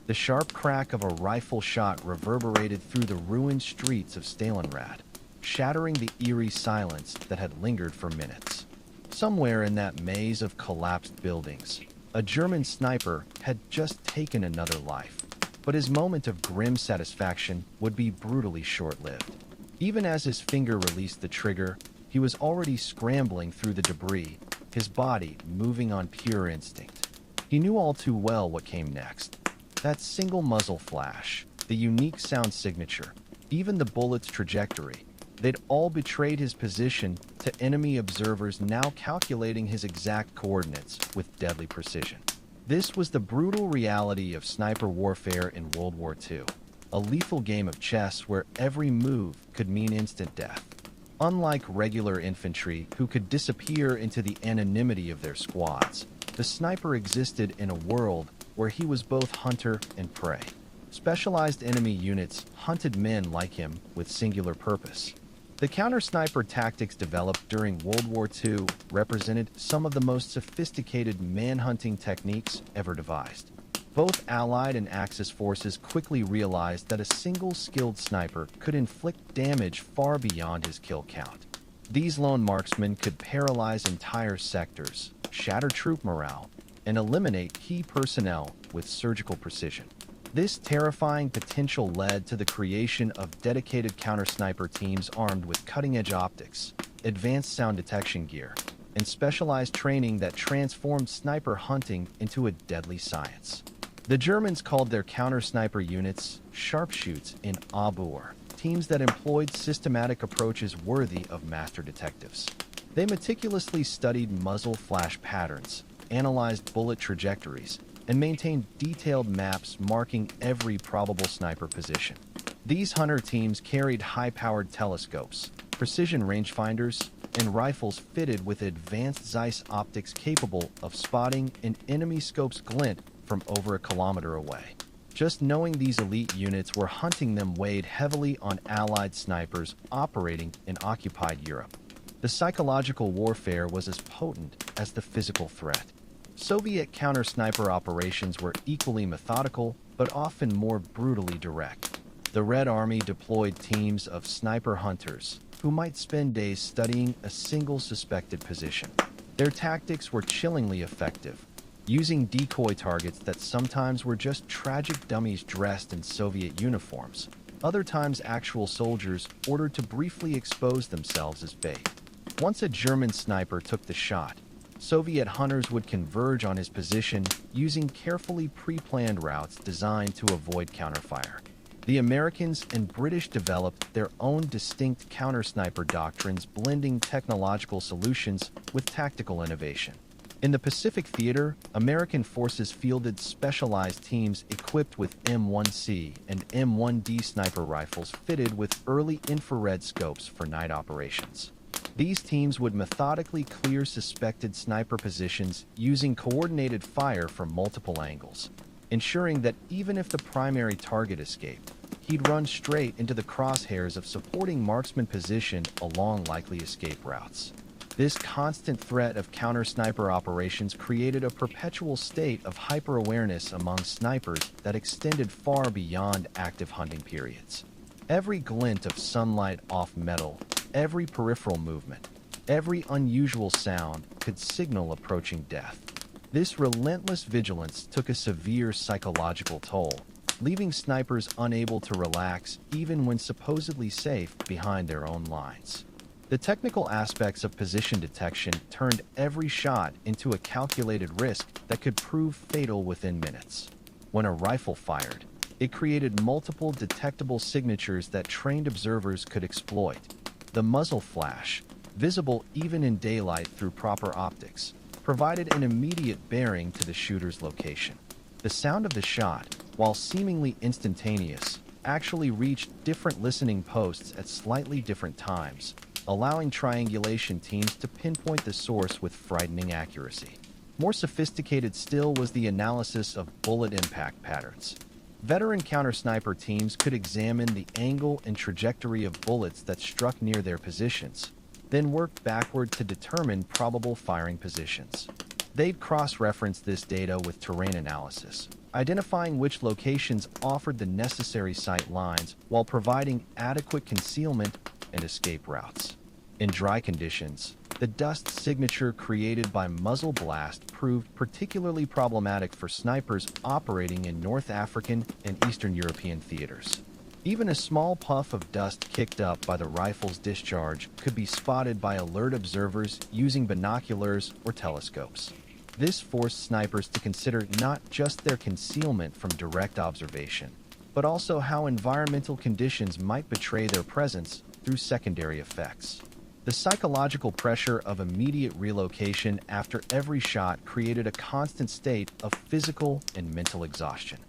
The sharp crack of a rifle shot reverberated through the ruined streets of Stalingrad, shattering the eerie silence that had lingered for minutes. Somewhere in that maze of collapsed buildings, a German sniper had just taken another life, but his moment of grim satisfaction would be brutally short-lived. Even as his finger released the trigger, he was already scrambling through the debris, his body moving on pure instinct. He knew all too well what came next. That single muzzle flash, the unique sound signature, even the bullet's trajectory, they'd all betrayed his position to enemy observers now calculating his exact coordinates with deadly precision. This was the brutal reality of sniper warfare in World War II, a lethal game of chess where every move could mean instant death. Unlike regular infantry who could disappear into the anonymity of their squads, the sniper existed in a world where he was both hunter and prey. Specialized enemy units hunted men like him with singular purpose. The counter-sniper tactics developed during World War II represented some of the most sophisticated manhunting techniques ever devised. Both Allied and Axis forces quickly realized that a single skilled sniper could inflict damage far beyond his kill count. These lone marksmen could paralyze entire sectors, shatter troop morale, and eliminate key personnel with surgical precision. This terrifying potential led to the creation of dedicated counter-sniper teams armed with cutting-edge optics, advanced sound detection gear, and specialized training that transformed sniper hunting into a deadly science. The Germans called their counter-sniper units sharpshoots in Abur, teams that employed systematic approaches worthy of master detectives. They meticulously studied muzzle flash patterns, analyzed bullet trajectories, and maintained detailed maps marking every probable sniper position. These hunter teams carried high-powered telescopes, precision rangefinders, and rifles fitted with advanced Zeiss optics capable of spotting an enemy scope's glint from over a kilometer away. Just knowing these elite units were hunting them weighed heavily on Allied snipers operating in occupied Europe. The psychological warfare was as potent as the physical threat. Soviet counter-sniper operations were equally methodical, but often more brutally direct. The Red Army deployed teams of sniper hunters who might spend days studying a single suspected position. Their tactics were chillingly effective, using decoy targets that sometimes were just tragic dummies dressed in Soviet uniforms, other times actual soldiers ordered to briefly expose themselves as bait. Once a German sniper took the shot, Soviet hunters would converge on his position using carefully pre-planned routes designed to avoid counterfire. The Americans and British developed their own distinct counter-sniper doctrines, blending technological solutions with tactical innovation. In the Pacific Theater, American forces fielded specialized teams equipped with M1C and M1D sniper rifles fitted with early infrared scopes for night operations. These teams would methodically clear suspected sniper positions using coordinated fire from multiple angles, ensuring that even if the primary target escaped, he'd run straight into the crosshairs of supporting marksman position along likely escape routes. This constant threat of counter-sniper operations created a perpetual state of hyper-awareness among snipers that extended far beyond active hunting periods. Every glint of sunlight off metal, every peripheral movement, every unusual sound could signal approaching death. This relentless vigilance took a severe psychological toll, leaving snipers unable to relax even when supposedly safe behind their own lines. The technical aspects of position detection turned every shot into a calculated risk that could prove fatal within minutes. When a rifle fired, it created multiple detectable signatures that trained observers could exploit. The muzzle flash, visible even in daylight through proper optics, provided an immediate bearing to the shooter's location. The sound of the shot, while seemingly instantaneous, actually reached different listening posts at slightly different times, allowing triangulation teams to pinpoint the source with frightening accuracy. More sophisticated still was the analysis of bullet impact patterns. Veteran counter-sniper teams could examine the angle and trajectory of bullets that struck near their positions, then work backward to determine probable firing positions. They'd cross-reference this data with terrain analysis, identifying which locations offered the necessary sight lines while providing adequate concealment and escape routes. In dry conditions, the dust signature created by muzzle blast proved particularly problematic for snipers operating in North African and Eastern European theaters. Even a small puff of dust kicked up by the rifle's discharge could be spotted by alert observers using binoculars or telescopes. This forced snipers to consider not just their concealment from direct observation, but also how environmental conditions might betray their presence through secondary effects. The psychological pressure of immediate relocation after every shot created a constant state of physical and mental exhaustion.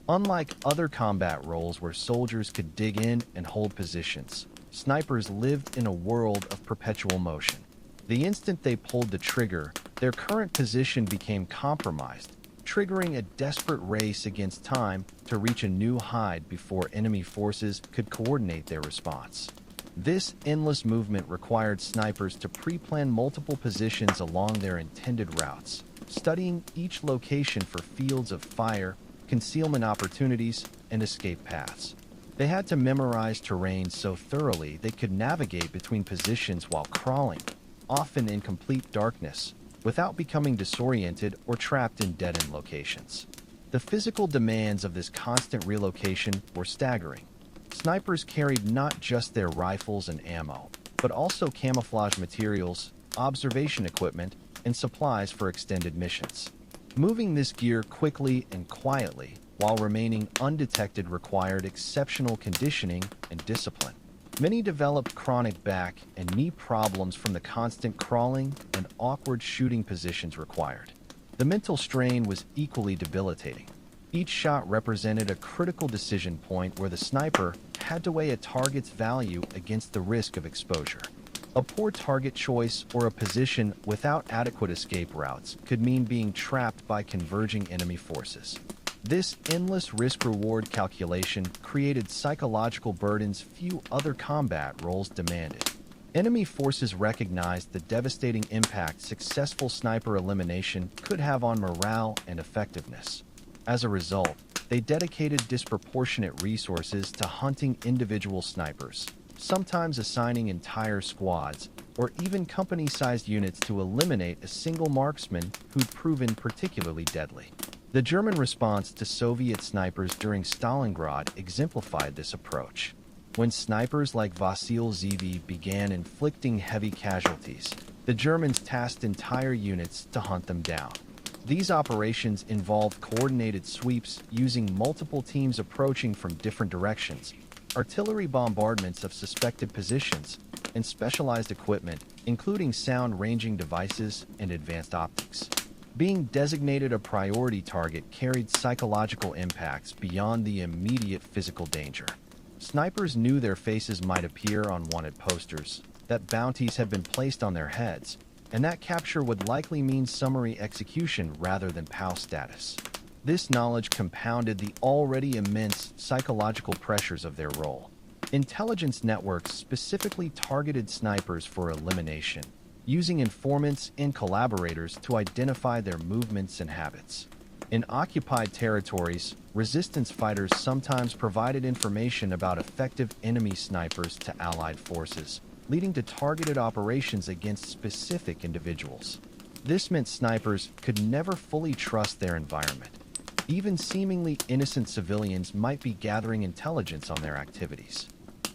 Unlike other combat roles where soldiers could dig in and hold positions, snipers lived in a world of perpetual motion. The instant they pulled the trigger, their current position became compromised, triggering a desperate race against time to reach a new hide before enemy forces could coordinate their response. This endless movement required snipers to pre-plan multiple positions along their intended routes, studying each location for fields of fire, concealment opportunities, and escape paths. They had to memorize terrain so thoroughly they could navigate between positions while crawling, often in complete darkness, without becoming disoriented or trapped in dead-end locations. The physical demands of this constant relocation were staggering. Snipers carried not just their rifles and ammo, but also camouflage materials, observation equipment, and supplies for extended missions. Moving this gear quickly and quietly while remaining undetected required exceptional conditioning and discipline. Many developed chronic back and knee problems from the constant crawling and awkward shooting positions required. The mental strain was equally debilitating. Each shot represented a critical decision point where the sniper had to weigh a target's value against the risk of exposure. A poor target choice or a position without adequate escape routes could mean being trapped by converging enemy forces. This endless risk-reward calculation created psychological burdens few other combat roles demanded. Enemy forces recognized the devastating impact successful sniper elimination could have on morale and effectiveness. As a result, they dedicated disproportionate resources to hunting individual snipers, sometimes assigning entire squads or even company-sized units to eliminate a single marksman who'd proven particularly deadly. The German response to Soviet snipers during Stalingrad exemplified this approach. When snipers like Vasil Zevi began inflicting heavy casualties, the Germans tasked entire units to hunt them down. These operations involved coordinated sweeps using multiple teams approaching from different directions, artillery bombardments of suspected positions, and specialized equipment, including sound-ranging devices and advanced optics. Being designated a priority target carried psychological impacts beyond the immediate physical danger. Snipers knew their faces might appear on wanted posters, that bounties had been placed on their heads, and that capture would likely mean summary execution rather than POW status. This knowledge compounded the already immense psychological pressures of their role. Intelligence networks specifically targeted snipers for elimination, using informants and collaborators to identify their movements and habits. In occupied territories, resistance fighters sometimes provided information about effective enemy snipers to Allied forces, leading to targeted operations against specific individuals. This meant snipers could never fully trust their environment. Even seemingly innocent civilians might be gathering intelligence on their activities.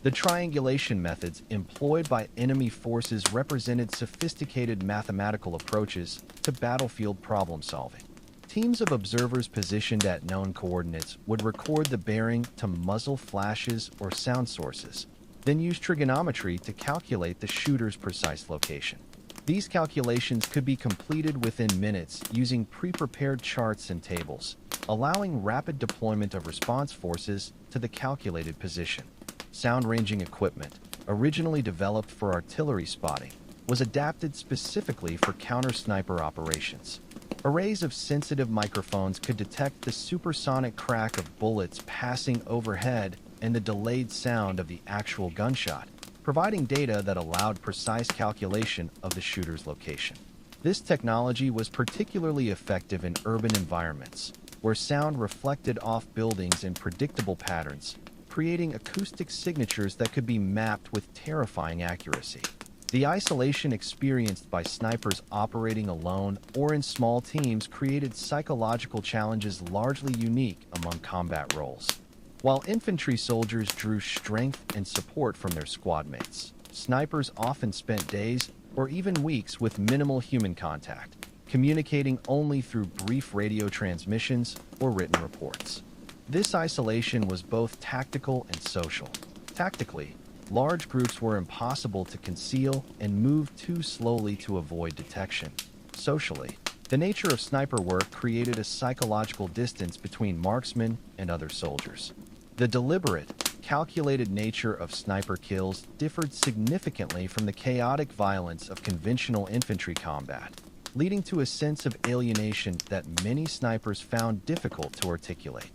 The triangulation methods employed by enemy forces represented sophisticated mathematical approaches to battlefield problem-solving. Teams of observers positioned at known coordinates would record the bearing to muzzle flashes or sound sources, then use trigonometry to calculate the shooter's precise location. These calculations could be completed within minutes using pre-prepared charts and tables, allowing rapid deployment of response forces to the calculated position. Sound-ranging equipment, originally developed for artillery spotting, was adapted specifically for counter-sniper operations. Arrays of sensitive microphones could detect the supersonic crack of bullets passing overhead and the delayed sound of the actual gunshot, providing data that allowed precise calculation of the shooter's location. This technology was particularly effective in urban environments, where sound reflected off buildings in predictable patterns, creating acoustic signatures that could be mapped with terrifying accuracy. The isolation experienced by snipers operating alone or in small teams created psychological challenges largely unique among combat roles. While infantry soldiers drew strength and support from their squad mates, snipers often spent days or even weeks with minimal human contact, communicating only through brief radio transmissions or written reports. This isolation was both tactical and social. Tactically, large groups were impossible to conceal and moved too slowly to avoid detection. Socially, the nature of sniper work created a psychological distance between marksmen and other soldiers. The deliberate, calculated nature of sniper kills differed significantly from the chaotic violence of conventional infantry combat, leading to a sense of alienation that many snipers found difficult to articulate.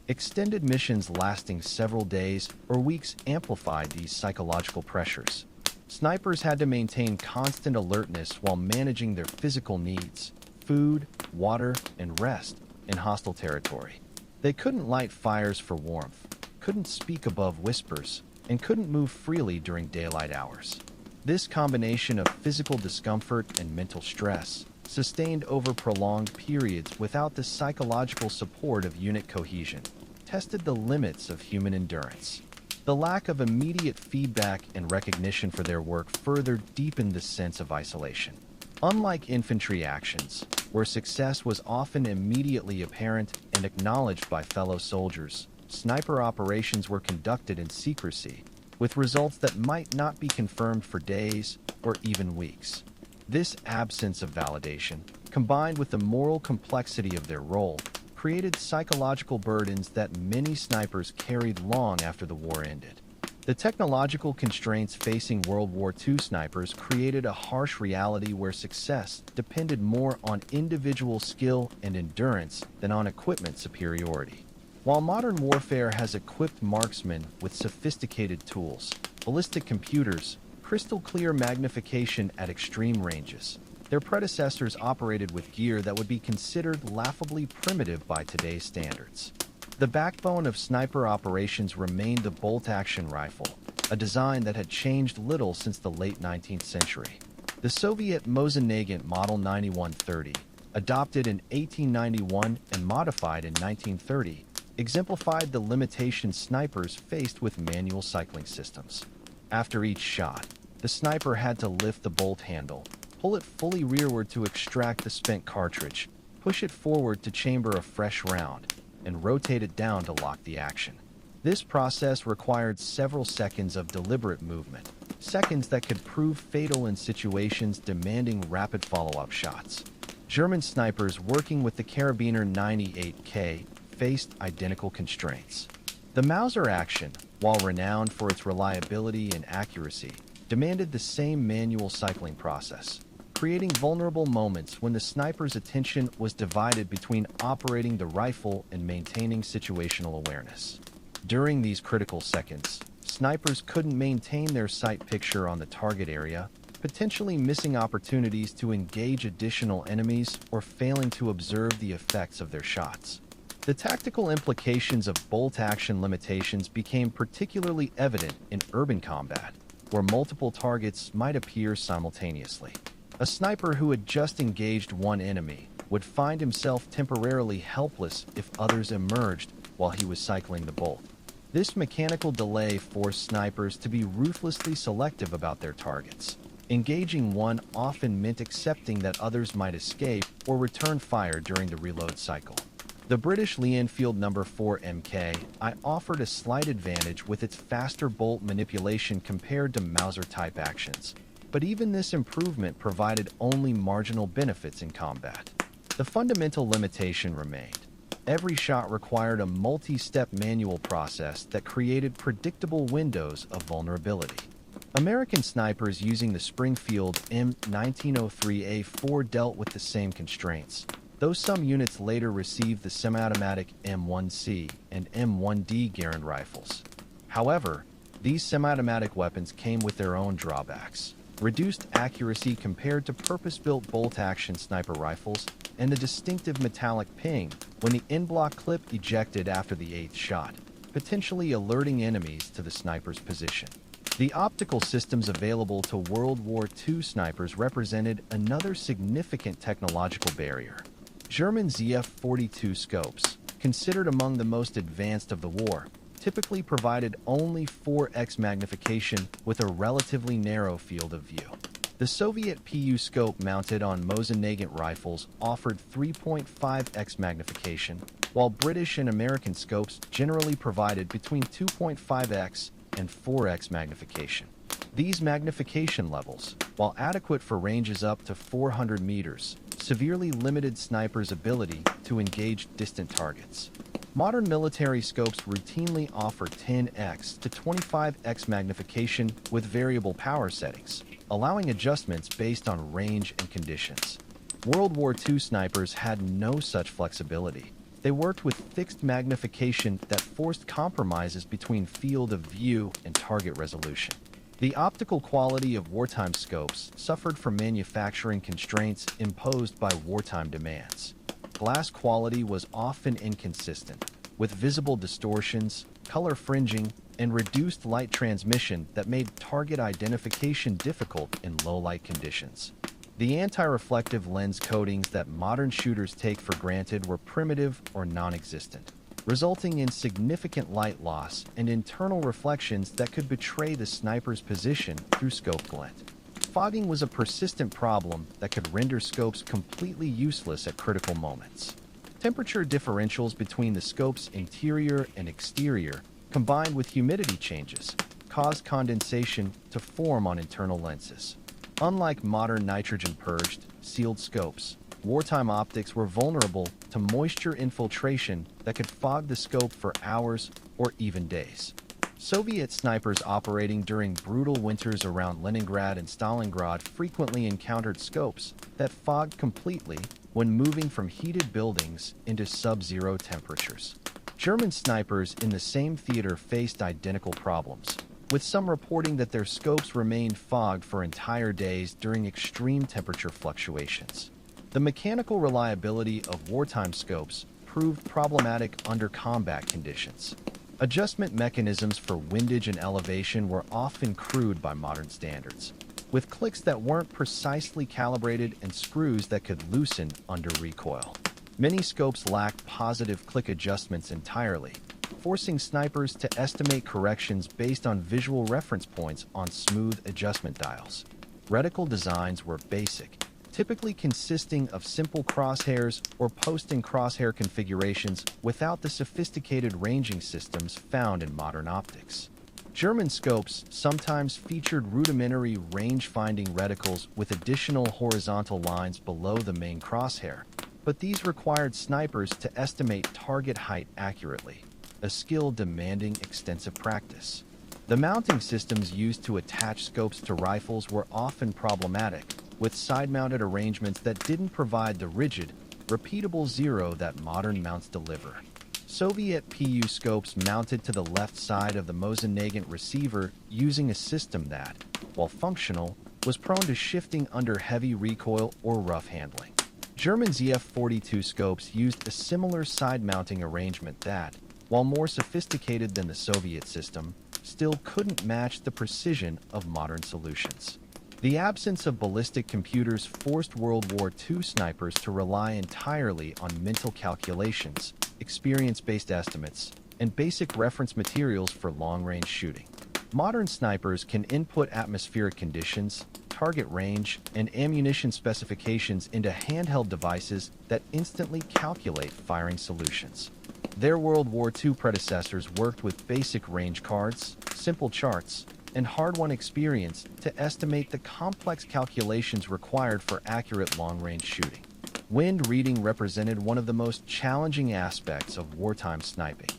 Extended missions lasting several days or weeks amplified these psychological pressures. Snipers had to maintain constant alertness while managing their physical needs, food, water, and rest in hostile territory. They couldn't light fires for warmth, couldn't speak above whispers, and couldn't move freely during daylight hours. This combination of physical discomfort and mental stress, sustained over prolonged periods without the psychological support of unit cohesion, tested the limits of human endurance. The lack of immediate feedback and recognition for their work further deepened the sense of isolation. Unlike infantry actions, where success was often immediately apparent and acknowledged by fellow soldiers, sniper operations were conducted in secrecy, with results that might not be confirmed for days or even weeks. This absence of validation, combined with the moral complexity of their role, created psychological burdens that many snipers carried long after the war ended. The technological constraints facing World War II snipers created a harsh reality where success depended more on individual skill and endurance than on equipment superiority. While modern warfare has equipped marksmen with sophisticated tools, ballistic computers, crystal-clear magnification at extreme ranges, their predecessors operated with gear that would be considered laughably primitive by today's standards. The backbone of sniper operations remained the bolt-action rifle, a design that had changed little since the late 19th century. The Soviet Mosin-Nagant Model 9130, adopted in 1891 and modified in 1930, exemplified the limitations snipers faced with manual cycling systems. After each shot, the sniper had to lift the bolt handle, pull it fully rearward to extract the spent cartridge, push it forward to chamber a fresh round, and rotate it down to lock the action. This process required several seconds of deliberate movement, seconds that could prove fatal in situations demanding rapid follow-up shots. German snipers working with the Karabiner 98K faced identical constraints. The Mauser action, while renowned for its reliability and accuracy, demanded the same manual cycling process, creating vulnerable moments when the sniper's attention was divided between operating the rifle and maintaining situational awareness. During these critical seconds, snipers couldn't maintain their sight picture on the target area, potentially missing opportunities to engage additional enemies or failing to observe the effects of their shots. The tactical implications of bolt-action limitations became particularly evident in urban combat, where multiple targets might appear simultaneously. A sniper who had just engaged one enemy would find himself temporarily helpless if others emerged while he was cycling the bolt. This mechanical delay forced snipers to be ruthlessly selective about their targets. Engaging one often meant accepting that others might escape or return fire during the reload cycle. The British Lee Enfield No. 4 MK offered a slight advantage with its faster bolt manipulation compared to Mauser-type actions, but even this improvement provided only marginal benefits in combat. The fundamental limitation remained. Every shot required a multi-step manual process that created predictable windows of vulnerability. American snipers using the Springfield M1903A4 dealt with the same constraints, though some units later received the semi-automatic M1C and M1D Garand rifles. However, these semi-automatic weapons came with their own drawbacks. reduced accuracy compared to purpose-built bolt-action sniper rifles, and a distinctive metallic ping when the in-block clip ejected after the 8th shot, potentially alerting enemies to the sniper's position. The optical systems available to World War II snipers represented another significant technological barrier. German ZF-42 scopes, considered among the most advanced of the war, typically provided only 4x magnification with a relatively narrow field of view. The Soviet PU scope mounted on Mosin-Nagant rifles offered 3.5x magnification, while British and American scopes generally provided between 2.5x and 4x magnification. These magnification levels, while adequate for ranges up to 400 meters, severely limited snipers' ability to engage distant targets. Modern military scopes routinely offer 10x to 25x magnification with variable power settings, allowing adjustments based on range and conditions. World War II snipers had no such flexibility. They worked with fixed magnification that forced compromises between field of view and target resolution. The optical quality of wartime scopes suffered from manufacturing constraints imposed by wartime demands. Glass quality was often inconsistent, with visible distortions, color fringing, and reduced light transmission that made target identification difficult in low-light conditions. The anti-reflective lens coatings that modern shooters take for granted were primitive or non-existent, resulting in significant light loss and internal reflections that could betray the sniper's position through scope glint. Fogging was a persistent problem that could render scopes completely useless at critical moments. Temperature differentials between the scope's interior and exterior, combined with humidity changes, caused condensation to form on internal lenses. Unlike modern nitrogen-purged, sealed scopes, wartime optics were vulnerable to moisture infiltration that could fog the scope for hours or even days. Soviet snipers operating during brutal winters around Leningrad and Stalingrad frequently encountered scopes that fogged completely when moving from heated buildings into sub-zero temperatures. German snipers in the same theater faced identical problems, with some reporting that their scopes remained fogged for entire days during extreme temperature fluctuations. The mechanical reliability of wartime scopes proved problematic under combat conditions. Adjustment mechanisms for windage and elevation were often crude by modern standards, with clicks that weren't precisely calibrated and screws that could loosen under recoil. Many scopes lacked positive click adjustments entirely, forcing snipers to estimate corrections based on visual reference points on smooth adjustment dials. Reticle designs were basic, typically consisting of simple crosshairs or post and crosshair configurations without the sophisticated ranging systems found in modern optics. German scopes sometimes featured rudimentary range-finding reticles with additional horizontal lines below the main crosshair, but these required snipers to estimate target height accurately, a skill demanding extensive practice. The mounting systems used to attach scopes to rifles were often problematic, with side-mounted arrangements that didn't provide the rigid, repeatable zero that modern mounts deliver. Soviet PU scopes mounted to the left side of the Mosin-Nagant receiver using a system that, while functional, was prone to shifting under heavy recoil or rough handling. German ZF-42 scopes used a similar side-mounting arrangement that, while more sophisticated than the Soviet system, still couldn't match the precision of modern solutions. The absence of ballistic computers forced World War II snipers to rely entirely on mental calculations, experience-based estimates, and basic reference materials for long-range shooting. Modern snipers can input atmospheric conditions, target range, and ammunition specifications into handheld devices that instantly calculate firing solutions. Their World War II predecessors worked with basic range cards, simple charts, and hard-won experience to estimate the complex calculations required for accurate long-range shooting. Wind reading represented one of the most challenging aspects of wartime sniping.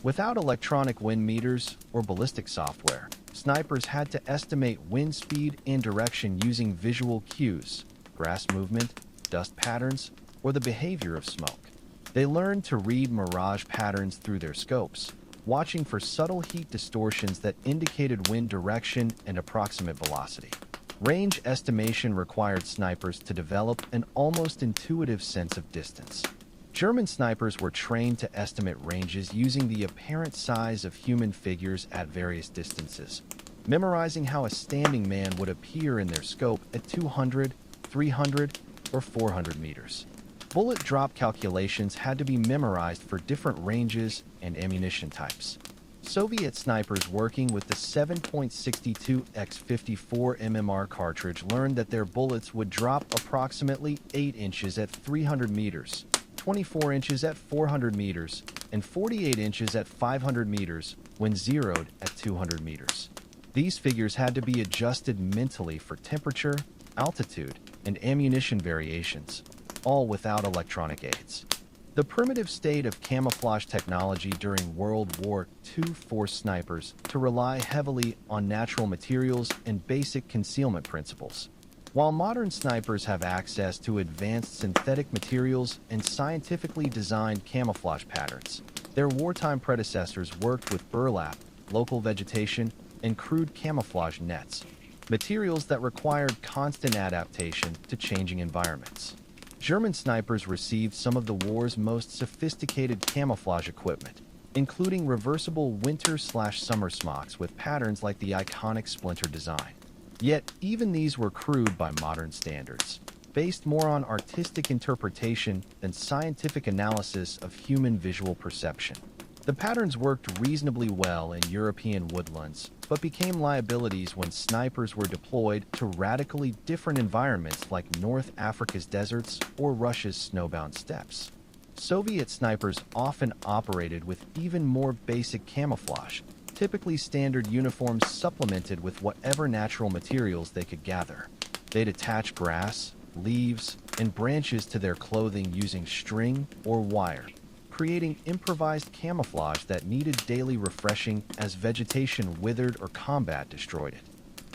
Without electronic wind meters or ballistic software, snipers had to estimate wind speed and direction using visual cues, grass movement, dust patterns, or the behavior of smoke. They learned to read mirage patterns through their scopes, watching for subtle heat distortions that indicated wind direction and approximate velocity. Range estimation required snipers to develop an almost intuitive sense of distance. German snipers were trained to estimate ranges using the apparent size of human figures at various distances, memorizing how a standing man would appear in their scope at 200, 300, or 400 meters. Bullet drop calculations had to be memorized for different ranges and ammunition types. Soviet snipers working with the 7.62x54 mmR cartridge learned that their bullets would drop approximately 8 inches at 300 meters, 24 inches at 400 meters, and 48 inches at 500 meters when zeroed at 200 meters. These figures had to be adjusted mentally for temperature, altitude, and ammunition variations, all without electronic aids. The primitive state of camouflage technology during World War II forced snipers to rely heavily on natural materials and basic concealment principles. While modern snipers have access to advanced synthetic materials and scientifically designed camouflage patterns, their wartime predecessors worked with burlap, local vegetation, and crude camouflage nets, materials that required constant adaptation to changing environments. German snipers received some of the war's most sophisticated camouflage equipment, including reversible winter/summer smocks with patterns like the iconic splinter design. Yet, even these were crude by modern standards, based more on artistic interpretation than scientific analysis of human visual perception. The patterns worked reasonably well in European woodlands, but became liabilities when snipers were deployed to radically different environments like North Africa's deserts or Russia's snowbound steppes. Soviet snipers often operated with even more basic camouflage, typically standard uniforms supplemented with whatever natural materials they could gather. They'd attach grass, leaves, and branches to their clothing using string or wire, creating improvised camouflage that needed daily refreshing as vegetation withered or combat destroyed it.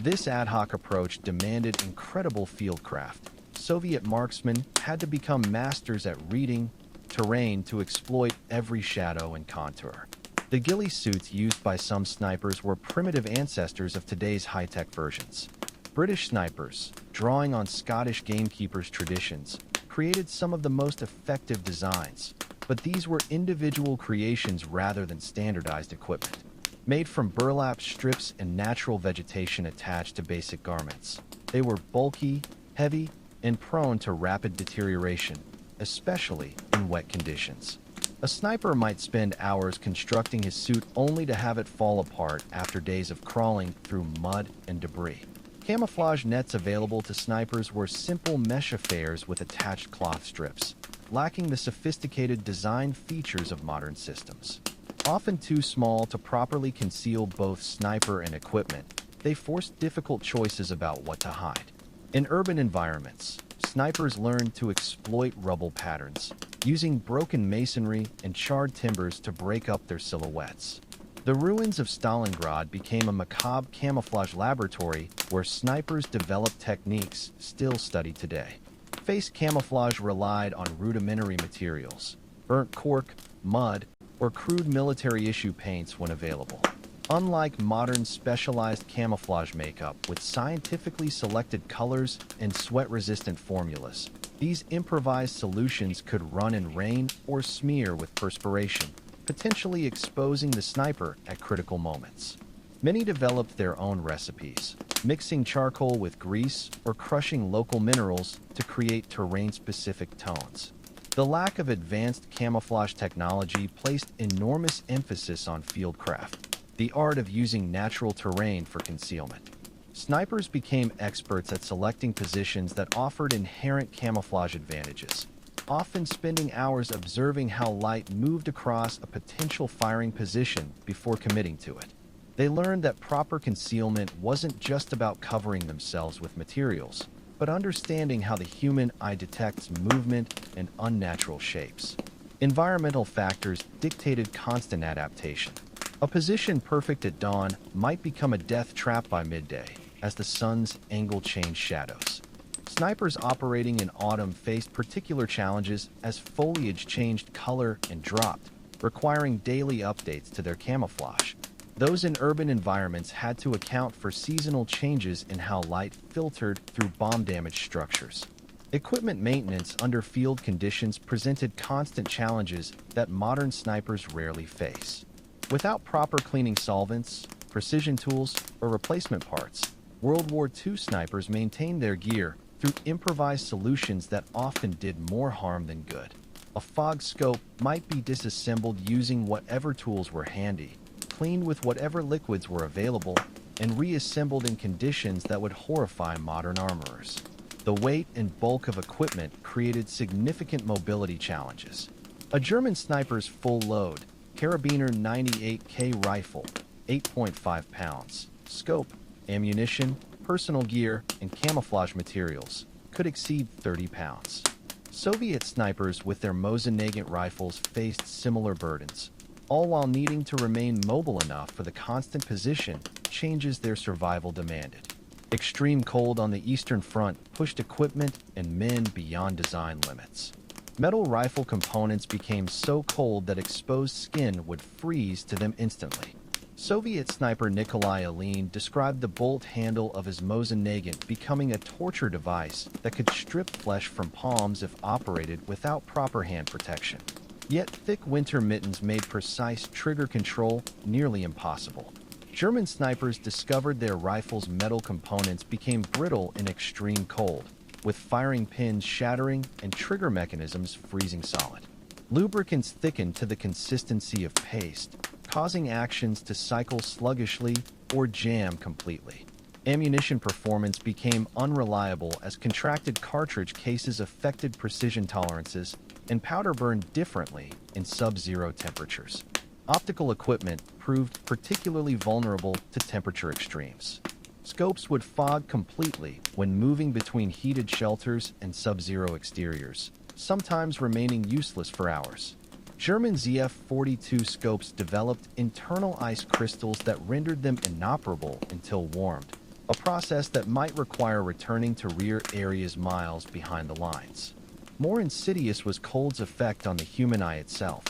This ad hoc approach demanded incredible fieldcraft. Soviet marksmen had to become masters at reading terrain to exploit every shadow and contour. The ghillie suits used by some snipers were primitive ancestors of today's high-tech versions. British snipers, drawing on Scottish gamekeepers' traditions, created some of the most effective designs, but these were individual creations rather than standardized equipment. Made from burlap strips and natural vegetation attached to basic garments, they were bulky, heavy, and prone to rapid deterioration, especially in wet conditions. A sniper might spend hours constructing his suit only to have it fall apart after days of crawling through mud and debris. Camouflage nets available to snipers were simple mesh affairs with attached cloth strips, lacking the sophisticated design features of modern systems. Often too small to properly conceal both sniper and equipment, they forced difficult choices about what to hide. In urban environments, snipers learned to exploit rubble patterns, using broken masonry and charred timbers to break up their silhouettes. The ruins of Stalingrad became a macabre camouflage laboratory where snipers developed techniques still studied today. Face camouflage relied on rudimentary materials, burnt cork, mud, or crude military-issue paints when available. Unlike modern specialized camouflage makeup with scientifically selected colors and sweat-resistant formulas, these improvised solutions could run in rain or smear with perspiration, potentially exposing the sniper at critical moments. Many developed their own recipes, mixing charcoal with grease or crushing local minerals to create terrain-specific tones. The lack of advanced camouflage technology placed enormous emphasis on fieldcraft, the art of using natural terrain for concealment. Snipers became experts at selecting positions that offered inherent camouflage advantages, often spending hours observing how light moved across a potential firing position before committing to it. They learned that proper concealment wasn't just about covering themselves with materials, but understanding how the human eye detects movement and unnatural shapes. Environmental factors dictated constant adaptation. A position perfect at dawn might become a death trap by midday, as the sun's angle changed shadows. Snipers operating in autumn faced particular challenges as foliage changed color and dropped, requiring daily updates to their camouflage. Those in urban environments had to account for seasonal changes in how light filtered through bomb-damaged structures. Equipment maintenance under field conditions presented constant challenges that modern snipers rarely face. Without proper cleaning solvents, precision tools, or replacement parts, World War II snipers maintained their gear through improvised solutions that often did more harm than good. A fog scope might be disassembled using whatever tools were handy, cleaned with whatever liquids were available, and reassembled in conditions that would horrify modern armorers. The weight and bulk of equipment created significant mobility challenges. A German sniper's full load, Carabiner 98K rifle, 8.5 pounds, scope, ammunition, personal gear, and camouflage materials, could exceed 30 pounds. Soviet snipers with their Mosin-Nagant rifles faced similar burdens, all while needing to remain mobile enough for the constant position changes their survival demanded. Extreme cold on the Eastern Front pushed equipment and men beyond design limits. Metal rifle components became so cold that exposed skin would freeze to them instantly. Soviet sniper Nikolai Ilyin described the bolt handle of his Mosin-Nagant becoming a torture device that could strip flesh from palms if operated without proper hand protection. Yet thick winter mittens made precise trigger control nearly impossible. German snipers discovered their rifles' metal components became brittle in extreme cold, with firing pins shattering and trigger mechanisms freezing solid. Lubricants thickened to the consistency of paste, causing actions to cycle sluggishly or jam completely. Ammunition performance became unreliable as contracted cartridge cases affected precision tolerances, and powder burned differently in sub-zero temperatures. Optical equipment proved particularly vulnerable to temperature extremes. Scopes would fog completely when moving between heated shelters and sub-zero exteriors, sometimes remaining useless for hours. German ZF-42 scopes developed internal ice crystals that rendered them inoperable until warmed, a process that might require returning to rear areas miles behind the lines. More insidious was cold's effect on the human eye itself.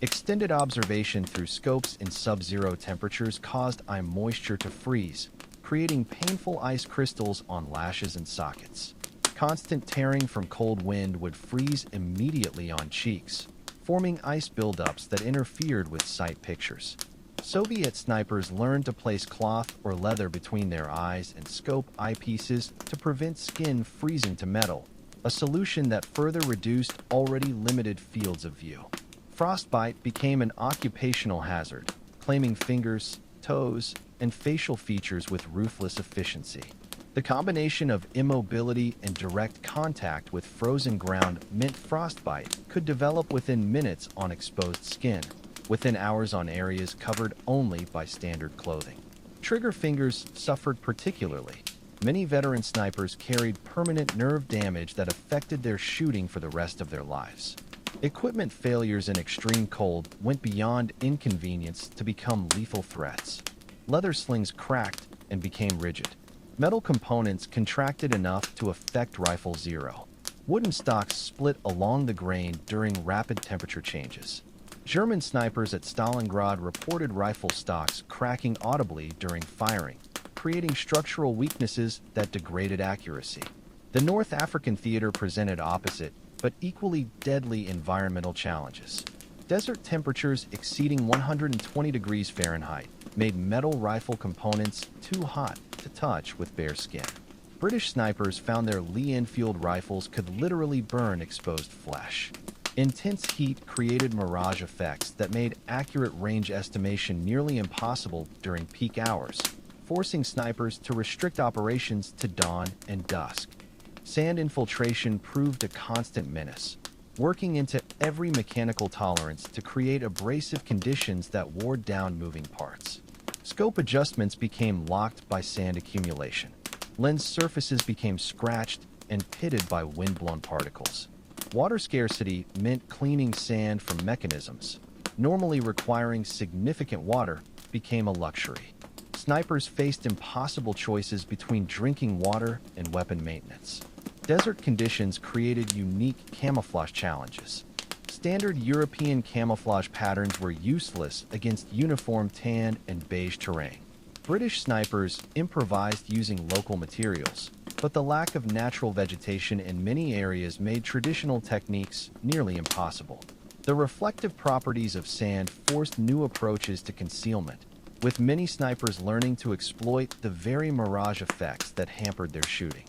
Extended observation through scopes in sub-zero temperatures caused eye moisture to freeze, creating painful ice crystals on lashes and sockets. Constant tearing from cold wind would freeze immediately on cheeks, forming ice buildups that interfered with sight pictures. Soviet snipers learned to place cloth or leather between their eyes and scope eyepieces to prevent skin freezing to metal, a solution that further reduced already limited fields of view. Frostbite became an occupational hazard, claiming fingers, toes, and facial features with ruthless efficiency. The combination of immobility and direct contact with frozen ground meant frostbite could develop within minutes on exposed skin, within hours on areas covered only by standard clothing. Trigger fingers suffered particularly. Many veteran snipers carried permanent nerve damage that affected their shooting for the rest of their lives. Equipment failures in extreme cold went beyond inconvenience to become lethal threats. Leather slings cracked and became rigid. Metal components contracted enough to affect rifle zero. Wooden stocks split along the grain during rapid temperature changes. German snipers at Stalingrad reported rifle stocks cracking audibly during firing, creating structural weaknesses that degraded accuracy. The North African theater presented opposite, but equally deadly environmental challenges. Desert temperatures exceeding 120 degrees Fahrenheit made metal rifle components too hot to touch with bare skin. British snipers found their Lee Enfield rifles could literally burn exposed flesh. Intense heat created mirage effects that made accurate range estimation nearly impossible during peak hours, forcing snipers to restrict operations to dawn and dusk. Sand infiltration proved a constant menace, working into every mechanical tolerance to create abrasive conditions that wore down moving parts. Scope adjustments became locked by sand accumulation. Lens surfaces became scratched and pitted by wind-blown particles. Water scarcity meant cleaning sand from mechanisms, normally requiring significant water, became a luxury. Snipers faced impossible choices between drinking water and weapon maintenance. Desert conditions created unique camouflage challenges. Standard European camouflage patterns were useless against uniform tan and beige terrain. British snipers improvised using local materials, but the lack of natural vegetation in many areas made traditional techniques nearly impossible. The reflective properties of sand forced new approaches to concealment, with many snipers learning to exploit the very mirage effects that hampered their shooting.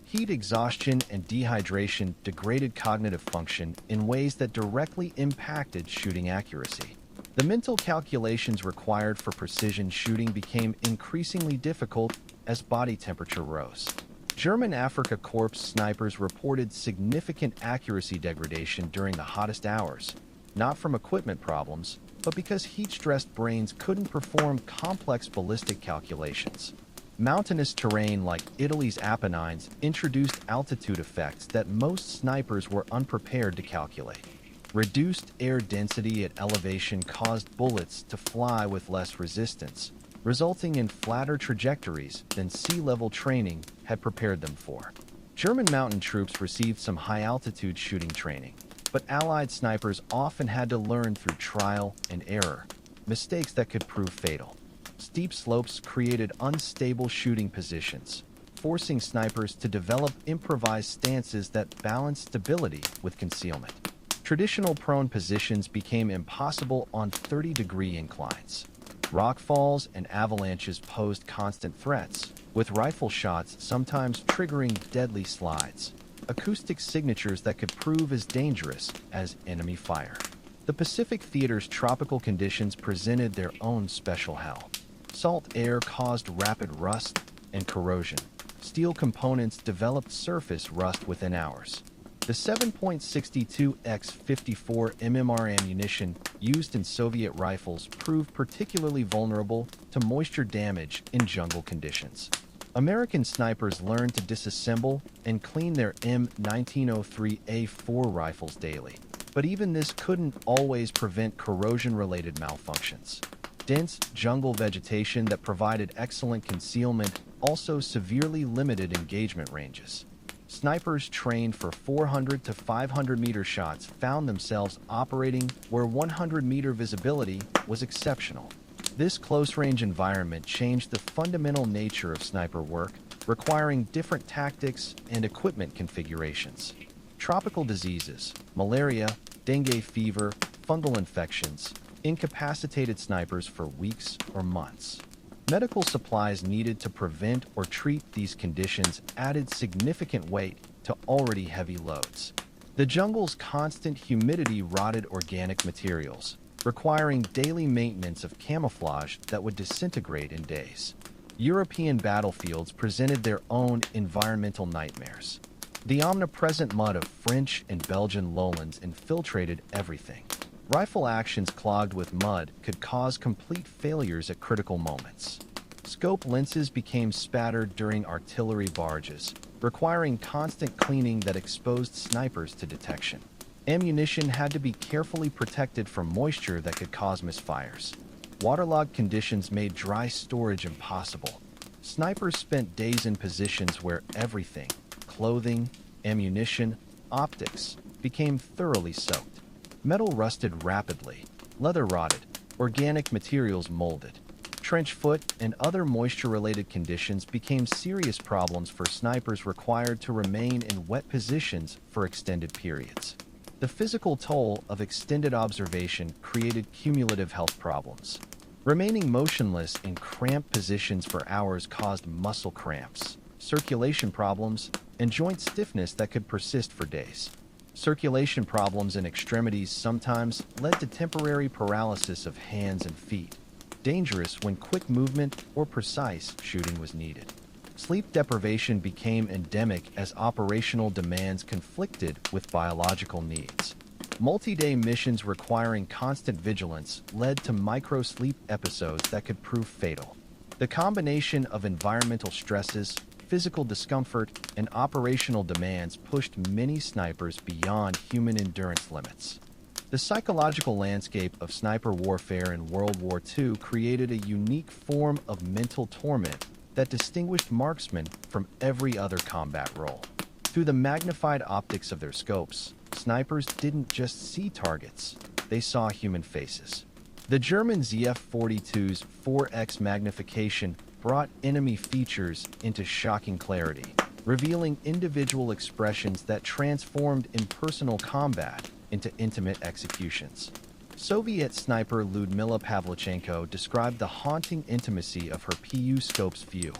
Heat exhaustion and dehydration degraded cognitive function in ways that directly impacted shooting accuracy. The mental calculations required for precision shooting became increasingly difficult as body temperature rose. German Afrika Korps snipers reported significant accuracy degradation during the hottest hours, not from equipment problems, but because heat-stressed brains couldn't perform complex ballistic calculations. Mountainous terrain like Italy's Apennines introduced altitude effects that most snipers were unprepared to calculate. Reduced air density at elevation caused bullets to fly with less resistance, resulting in flatter trajectories than sea-level training had prepared them for. German mountain troops received some high-altitude shooting training, but Allied snipers often had to learn through trial and error, mistakes that could prove fatal. Steep slopes created unstable shooting positions, forcing snipers to develop improvised stances that balanced stability with concealment. Traditional prone positions became impossible on 30-degree inclines. Rockfalls and avalanches posed constant threats, with rifle shots sometimes triggering deadly slides, acoustic signatures that could prove as dangerous as enemy fire. The Pacific Theater's tropical conditions presented their own special hell. Salt air caused rapid rust and corrosion. Steel components developed surface rust within hours. The 7.62x54 mmR ammunition used in Soviet rifles proved particularly vulnerable to moisture damage in jungle conditions. American snipers learned to disassemble and clean their M1903A4 rifles daily, but even this couldn't always prevent corrosion-related malfunctions. Dense jungle vegetation that provided excellent concealment also severely limited engagement ranges. Snipers trained for 400 to 500 meter shots found themselves operating where 100-meter visibility was exceptional. This close-range environment changed the fundamental nature of sniper work, requiring different tactics and equipment configurations. Tropical diseases, malaria, dengue fever, fungal infections, incapacitated snipers for weeks or months. Medical supplies needed to prevent or treat these conditions added significant weight to already heavy loads. The jungle's constant humidity rotted organic materials, requiring daily maintenance of camouflage that would disintegrate in days. European battlefields presented their own environmental nightmares. The omnipresent mud of French and Belgian lowlands infiltrated everything. Rifle actions clogged with mud could cause complete failures at critical moments. Scope lenses became spattered during artillery barrages, requiring constant cleaning that exposed snipers to detection. Ammunition had to be carefully protected from moisture that could cause misfires. Waterlogged conditions made dry storage impossible. Snipers spent days in positions where everything, clothing, ammunition, optics, became thoroughly soaked. Metal rusted rapidly, leather rotted, organic materials molded. Trench foot and other moisture-related conditions became serious problems for snipers required to remain in wet positions for extended periods. The physical toll of extended observation created cumulative health problems. Remaining motionless in cramped positions for hours caused muscle cramps, circulation problems, and joint stiffness that could persist for days. Circulation problems in extremities sometimes led to temporary paralysis of hands and feet, dangerous when quick movement or precise shooting was needed. Sleep deprivation became endemic as operational demands conflicted with biological needs. Multi-day missions requiring constant vigilance led to micro-sleep episodes that could prove fatal. The combination of environmental stresses, physical discomfort, and operational demands pushed many snipers beyond human endurance limits. The psychological landscape of sniper warfare in World War II created a unique form of mental torment that distinguished marksmen from every other combat role. Through the magnified optics of their scopes, snipers didn't just see targets, they saw human faces. The German ZF-42's 4x magnification brought enemy features into shocking clarity, revealing individual expressions that transformed impersonal combat into intimate executions. Soviet sniper Lyudmila Pavlichenko described the haunting intimacy of her PU scope's view.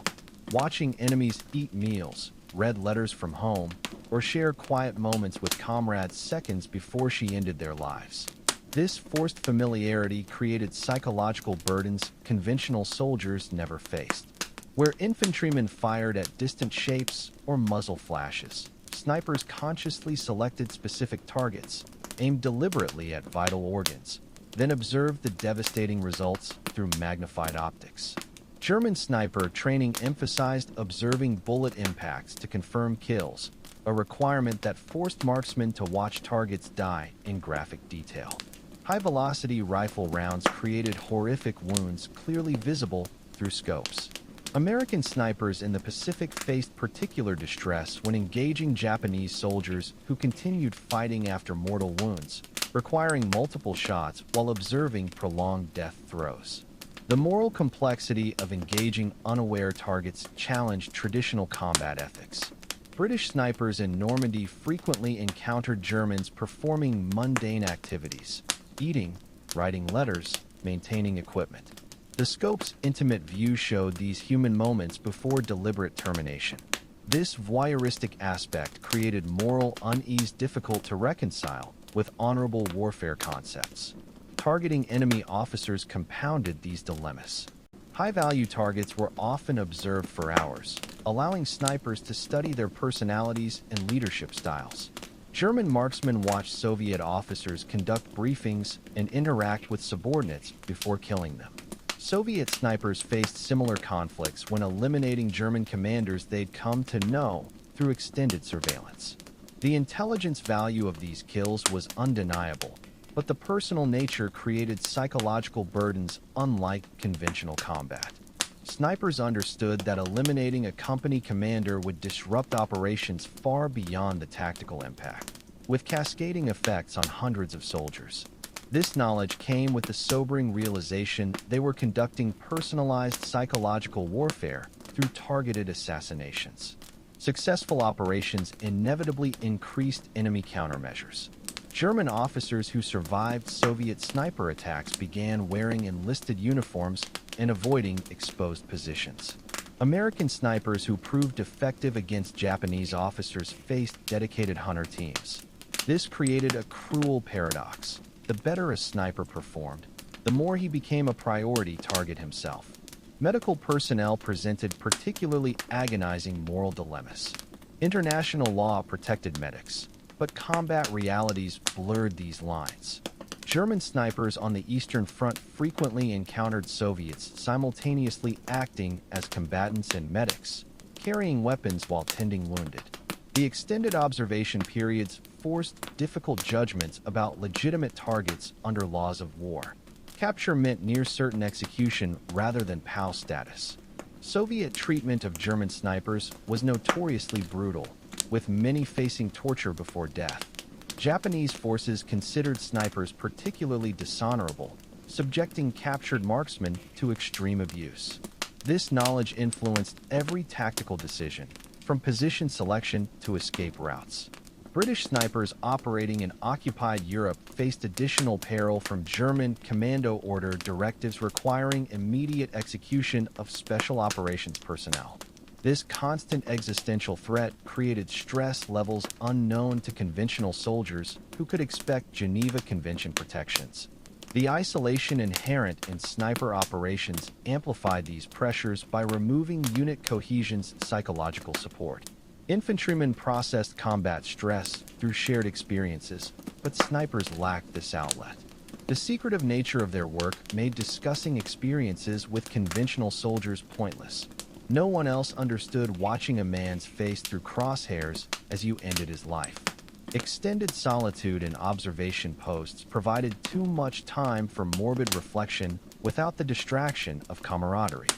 Watching enemies eat meals, read letters from home, or share quiet moments with comrades seconds before she ended their lives. This forced familiarity created psychological burdens conventional soldiers never faced. Where infantrymen fired at distant shapes or muzzle flashes, snipers consciously selected specific targets, aimed deliberately at vital organs, then observed the devastating results through magnified optics. German sniper training emphasized observing bullet impacts to confirm kills, a requirement that forced marksmen to watch targets die in graphic detail. High-velocity rifle rounds created horrific wounds clearly visible through scopes. American snipers in the Pacific faced particular distress when engaging Japanese soldiers who continued fighting after mortal wounds, requiring multiple shots while observing prolonged death throes. The moral complexity of engaging unaware targets challenged traditional combat ethics. British snipers in Normandy frequently encountered Germans performing mundane activities: eating, writing letters, maintaining equipment. The scope's intimate view showed these human moments before deliberate termination. This voyeuristic aspect created moral unease difficult to reconcile with honorable warfare concepts. Targeting enemy officers compounded these dilemmas. High-value targets were often observed for hours, allowing snipers to study their personalities and leadership styles. German marksmen watched Soviet officers conduct briefings and interact with subordinates before killing them. Soviet snipers faced similar conflicts when eliminating German commanders they'd come to know through extended surveillance. The intelligence value of these kills was undeniable, but the personal nature created psychological burdens unlike conventional combat. Snipers understood that eliminating a company commander would disrupt operations far beyond the tactical impact, with cascading effects on hundreds of soldiers. This knowledge came with the sobering realization they were conducting personalized psychological warfare through targeted assassinations. Successful operations inevitably increased enemy countermeasures. German officers who survived Soviet sniper attacks began wearing enlisted uniforms and avoiding exposed positions. American snipers who proved effective against Japanese officers faced dedicated hunter teams. This created a cruel paradox. The better a sniper performed, the more he became a priority target himself. Medical personnel presented particularly agonizing moral dilemmas. International law protected medics, but combat realities blurred these lines. German snipers on the Eastern Front frequently encountered Soviets simultaneously acting as combatants and medics, carrying weapons while tending wounded. The extended observation periods forced difficult judgments about legitimate targets under laws of war. Capture meant near-certain execution rather than POW status. Soviet treatment of German snipers was notoriously brutal, with many facing torture before death. Japanese forces considered snipers particularly dishonorable, subjecting captured marksmen to extreme abuse. This knowledge influenced every tactical decision, from position selection to escape routes. British snipers operating in occupied Europe faced additional peril from German commando order directives requiring immediate execution of special operations personnel. This constant existential threat created stress levels unknown to conventional soldiers who could expect Geneva Convention protections. The isolation inherent in sniper operations amplified these pressures by removing unit cohesion's psychological support. Infantrymen processed combat stress through shared experiences, but snipers lacked this outlet. The secretive nature of their work made discussing experiences with conventional soldiers pointless. No one else understood watching a man's face through crosshairs as you ended his life. Extended solitude and observation posts provided too much time for morbid reflection without the distraction of camaraderie.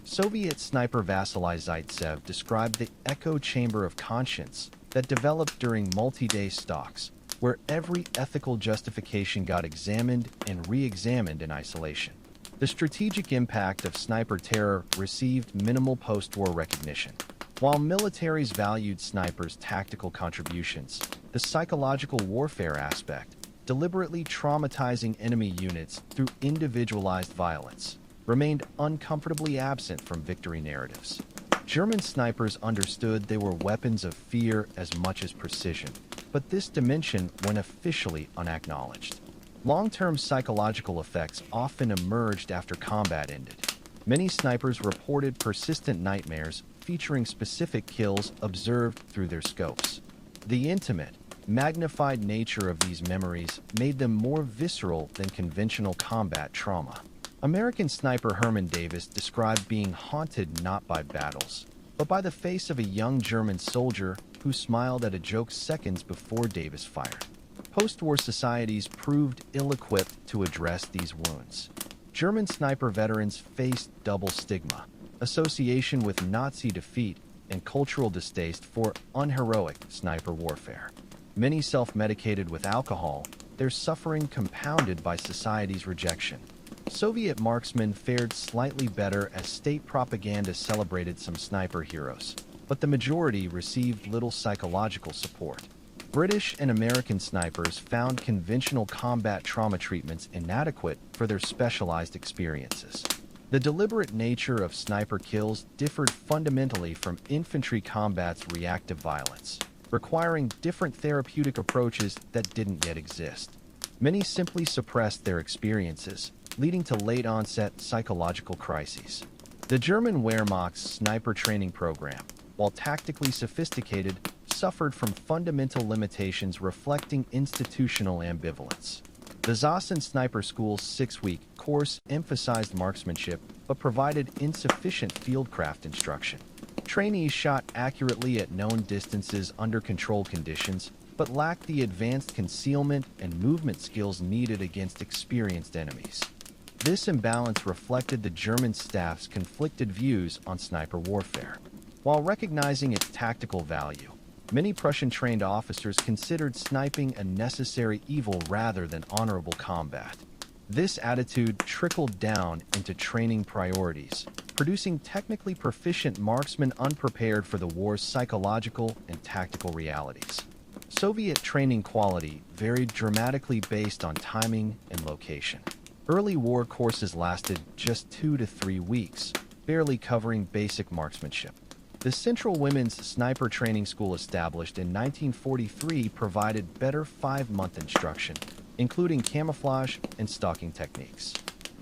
Soviet sniper Vasily Zaitsev described the echo chamber of conscience that developed during multi-day stalks, where every ethical justification got examined and re-examined in isolation. The strategic impact of sniper terror received minimal post-war recognition. While militaries valued snipers' tactical contributions, the psychological warfare aspect, deliberately traumatizing enemy units through individualized violence, remained uncomfortably absent from victory narratives. German snipers understood they were weapons of fear as much as precision, but this dimension went officially unacknowledged. Long-term psychological effects often emerged after combat ended. Many snipers reported persistent nightmares featuring specific kills observed through their scopes. The intimate, magnified nature of these memories made them more visceral than conventional combat trauma. American sniper Herman Davis described being haunted not by battles, but by the face of a young German soldier who smiled at a joke seconds before Davis fired. Post-war societies proved ill-equipped to address these wounds. German sniper veterans faced double stigma, association with Nazi defeat, and cultural distaste for unheroic sniper warfare. Many self-medicated with alcohol, their suffering compounded by society's rejection. Soviet marksmen fared slightly better as state propaganda celebrated some sniper heroes, but the majority received little psychological support. British and American snipers found conventional combat trauma treatments inadequate for their specialized experiences. The deliberate nature of sniper kills differed fundamentally from infantry combat's reactive violence, requiring different therapeutic approaches that didn't yet exist. Many simply suppressed their experiences, leading to late-onset psychological crises. The German Wehrmacht's sniper training program, while tactically sophisticated, suffered from fundamental limitations reflecting institutional ambivalence. The Zossen Sniper School's 6-week course emphasized marksmanship but provided insufficient fieldcraft instruction. Trainees shot accurately at known distances under controlled conditions, but lacked the advanced concealment and movement skills needed against experienced enemies. This imbalance reflected the German staff's conflicted views on sniper warfare. While recognizing its tactical value, many Prussian-trained officers considered sniping a necessary evil rather than honorable combat. This attitude trickled down into training priorities, producing technically proficient marksmen unprepared for the war's psychological and tactical realities. Soviet training quality varied dramatically based on timing and location. Early war courses lasted just 2 to 3 weeks, barely covering basic marksmanship. The Central Women's Sniper Training School established in 1943 provided better 5-month instruction, including camouflage and stalking techniques.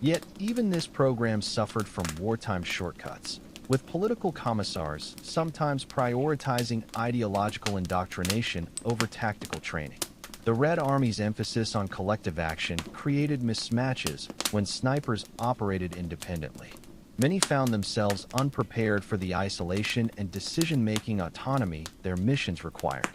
Yet, even this program suffered from wartime shortcuts, with political commissars sometimes prioritizing ideological indoctrination over tactical training. The Red Army's emphasis on collective action created mismatches when snipers operated independently. Many found themselves unprepared for the isolation and decision-making autonomy their missions required.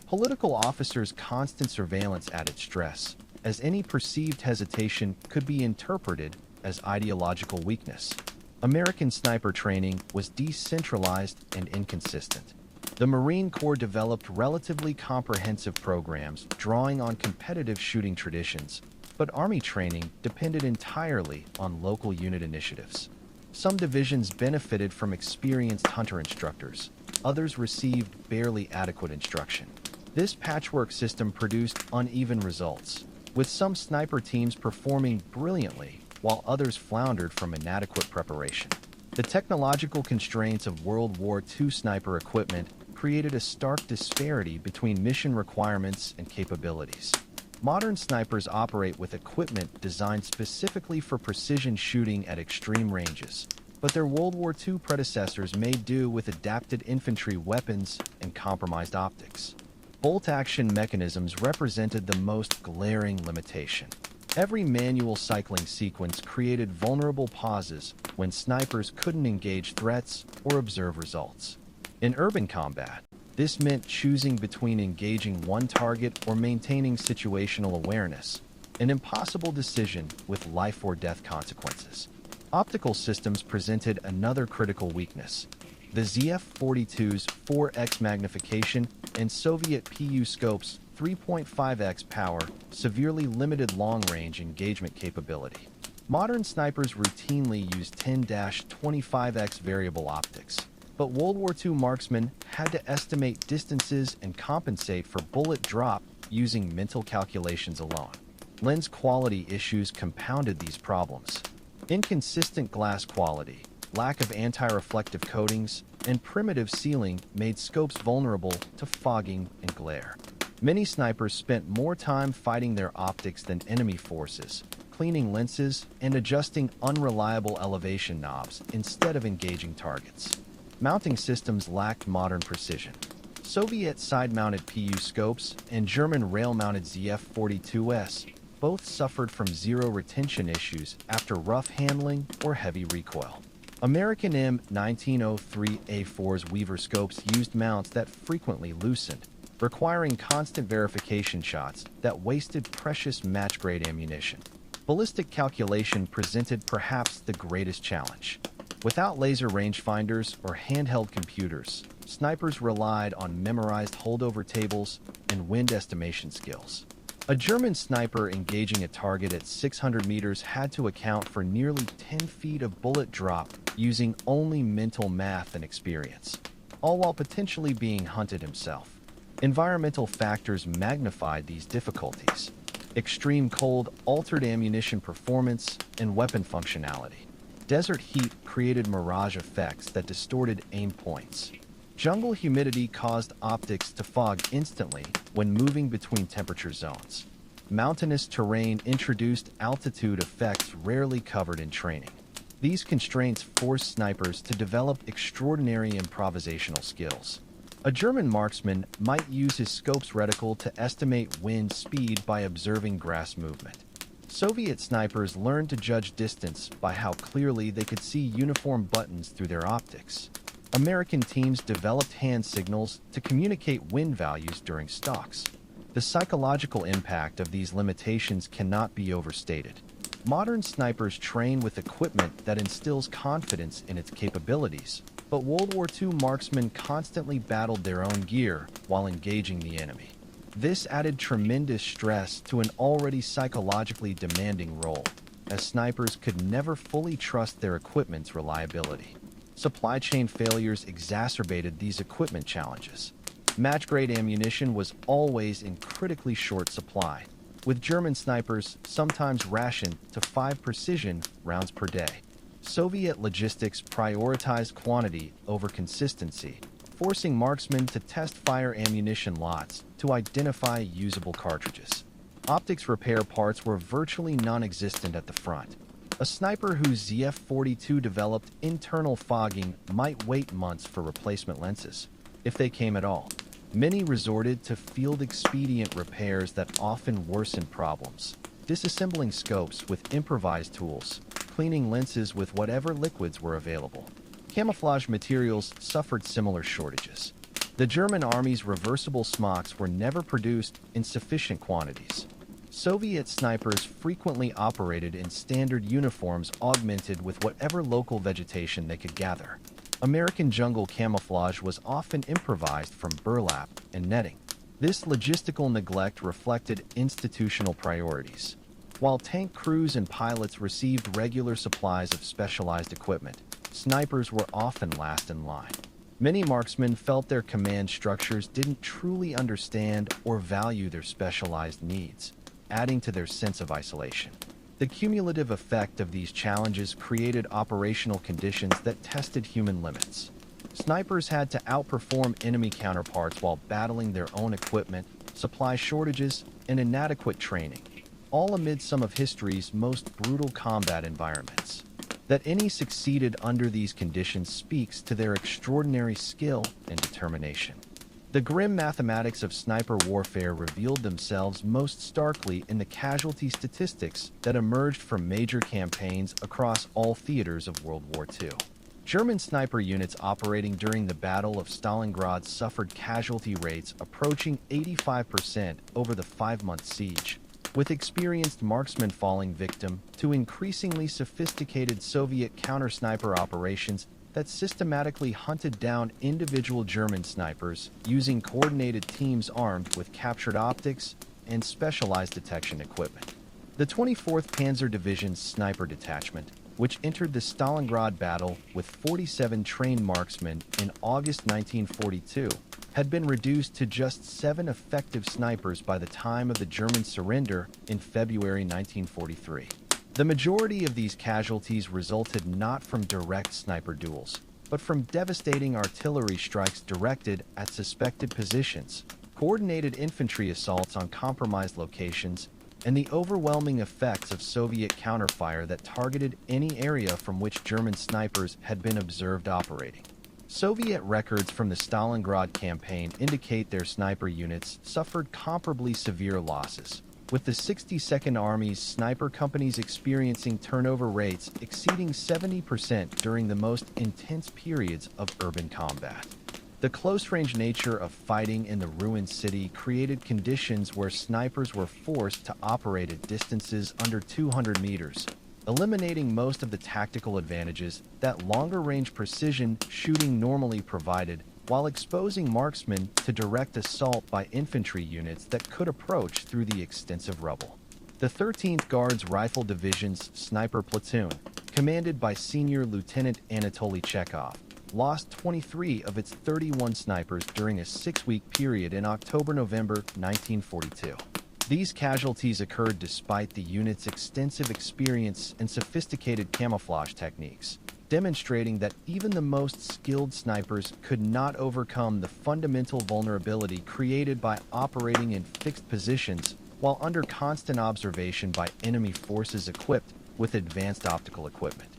Political officers' constant surveillance added stress, as any perceived hesitation could be interpreted as ideological weakness. American sniper training was decentralized and inconsistent. The Marine Corps developed relatively comprehensive programs drawing on competitive shooting traditions, but Army training depended entirely on local unit initiatives. Some divisions benefited from experienced hunter instructors. Others received barely adequate instruction. This patchwork system produced uneven results, with some sniper teams performing brilliantly while others floundered from inadequate preparation. The technological constraints of World War II sniper equipment created a stark disparity between mission requirements and capabilities. Modern snipers operate with equipment designed specifically for precision shooting at extreme ranges, but their World War II predecessors made do with adapted infantry weapons and compromised optics. Bolt-action mechanisms represented the most glaring limitation. Every manual cycling sequence created vulnerable pauses when snipers couldn't engage threats or observe results. In urban combat, this meant choosing between engaging one target or maintaining situational awareness, an impossible decision with life or death consequences. Optical systems presented another critical weakness. The ZF-42's 4x magnification and Soviet PU scopes' 3.5x power severely limited long-range engagement capability. Modern snipers routinely use 10-25x variable optics, but World War II marksmen had to estimate distances and compensate for bullet drop using mental calculations alone. Lens quality issues compounded these problems. Inconsistent glass quality, lack of anti-reflective coatings, and primitive sealing made scopes vulnerable to fogging and glare. Many snipers spent more time fighting their optics than enemy forces, cleaning lenses and adjusting unreliable elevation knobs instead of engaging targets. Mounting systems lacked modern precision. Soviet side-mounted PU scopes and German rail-mounted ZF-42S both suffered from zero retention issues after rough handling or heavy recoil. American M1903A4's Weaver scopes used mounts that frequently loosened, requiring constant verification shots that wasted precious match-grade ammunition. Ballistic calculation presented perhaps the greatest challenge. Without laser rangefinders or handheld computers, snipers relied on memorized holdover tables and wind estimation skills. A German sniper engaging a target at 600 meters had to account for nearly 10 feet of bullet drop using only mental math and experience, all while potentially being hunted himself. Environmental factors magnified these difficulties. Extreme cold altered ammunition performance and weapon functionality. Desert heat created mirage effects that distorted aim points. Jungle humidity caused optics to fog instantly when moving between temperature zones. Mountainous terrain introduced altitude effects rarely covered in training. These constraints forced snipers to develop extraordinary improvisational skills. A German marksman might use his scope's reticle to estimate wind speed by observing grass movement. Soviet snipers learned to judge distance by how clearly they could see uniform buttons through their optics. American teams developed hand signals to communicate wind values during stalks. The psychological impact of these limitations cannot be overstated. Modern snipers train with equipment that instills confidence in its capabilities, but World War II marksmen constantly battled their own gear while engaging the enemy. This added tremendous stress to an already psychologically demanding role, as snipers could never fully trust their equipment's reliability. Supply chain failures exacerbated these equipment challenges. Match-grade ammunition was always in critically short supply, with German snipers sometimes rationed to 5 precision rounds per day. Soviet logistics prioritized quantity over consistency, forcing marksmen to test fire ammunition lots to identify usable cartridges. Optics repair parts were virtually non-existent at the front. A sniper whose ZF-42 developed internal fogging might wait months for replacement lenses, if they came at all. Many resorted to field-expedient repairs that often worsened problems, disassembling scopes with improvised tools, cleaning lenses with whatever liquids were available. Camouflage materials suffered similar shortages. The German army's reversible smocks were never produced in sufficient quantities. Soviet snipers frequently operated in standard uniforms augmented with whatever local vegetation they could gather. American jungle camouflage was often improvised from burlap and netting. This logistical neglect reflected institutional priorities. While tank crews and pilots received regular supplies of specialized equipment, snipers were often last in line. Many marksmen felt their command structures didn't truly understand or value their specialized needs, adding to their sense of isolation. The cumulative effect of these challenges created operational conditions that tested human limits. Snipers had to outperform enemy counterparts while battling their own equipment, supply shortages, and inadequate training, all amid some of history's most brutal combat environments. That any succeeded under these conditions speaks to their extraordinary skill and determination. The grim mathematics of sniper warfare revealed themselves most starkly in the casualty statistics that emerged from major campaigns across all theaters of World War II. German sniper units operating during the Battle of Stalingrad suffered casualty rates approaching 85% over the 5-month siege, with experienced marksmen falling victim to increasingly sophisticated Soviet counter-sniper operations that systematically hunted down individual German snipers using coordinated teams armed with captured optics and specialized detection equipment. The 24th Panzer Division's sniper detachment, which entered the Stalingrad battle with 47 trained marksmen in August 1942, had been reduced to just 7 effective snipers by the time of the German surrender in February 1943. The majority of these casualties resulted not from direct sniper duels, but from devastating artillery strikes directed at suspected positions, coordinated infantry assaults on compromised locations, and the overwhelming effects of Soviet counterfire that targeted any area from which German snipers had been observed operating. Soviet records from the Stalingrad campaign indicate their sniper units suffered comparably severe losses, with the 62nd Army's sniper companies experiencing turnover rates exceeding 70% during the most intense periods of urban combat. The close-range nature of fighting in the ruined city created conditions where snipers were forced to operate at distances under 200 meters, eliminating most of the tactical advantages that longer-range precision shooting normally provided, while exposing marksmen to direct assault by infantry units that could approach through the extensive rubble. The 13th Guards Rifle Division's sniper platoon, commanded by Senior Lieutenant Anatoly Chekhov, lost 23 of its 31 snipers during a 6-week period in October-November 1942. These casualties occurred despite the unit's extensive experience and sophisticated camouflage techniques, demonstrating that even the most skilled snipers could not overcome the fundamental vulnerability created by operating in fixed positions while under constant observation by enemy forces equipped with advanced optical equipment.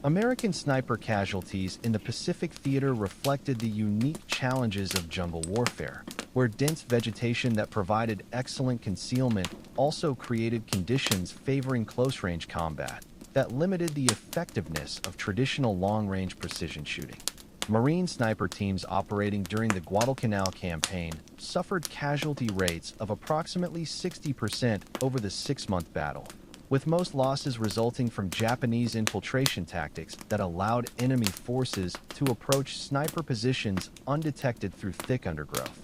American sniper casualties in the Pacific Theater reflected the unique challenges of jungle warfare, where dense vegetation that provided excellent concealment also created conditions favoring close-range combat that limited the effectiveness of traditional long-range precision shooting. Marine sniper teams operating during the Guadalcanal campaign suffered casualty rates of approximately 60% over the 6-month battle, with most losses resulting from Japanese infiltration tactics that allowed enemy forces to approach sniper positions undetected through thick undergrowth.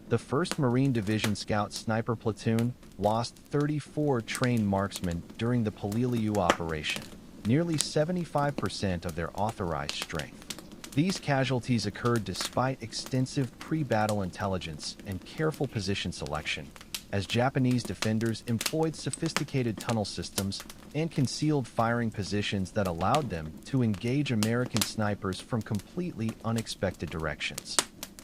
The 1st Marine Division Scout Sniper Platoon lost 34 trained marksmen during the Paliliu operation, nearly 75% of their authorized strength. These casualties occurred despite extensive pre-battle intelligence and careful position selection, as Japanese defenders employed sophisticated tunnel systems and concealed firing positions that allowed them to engage American snipers from completely unexpected directions.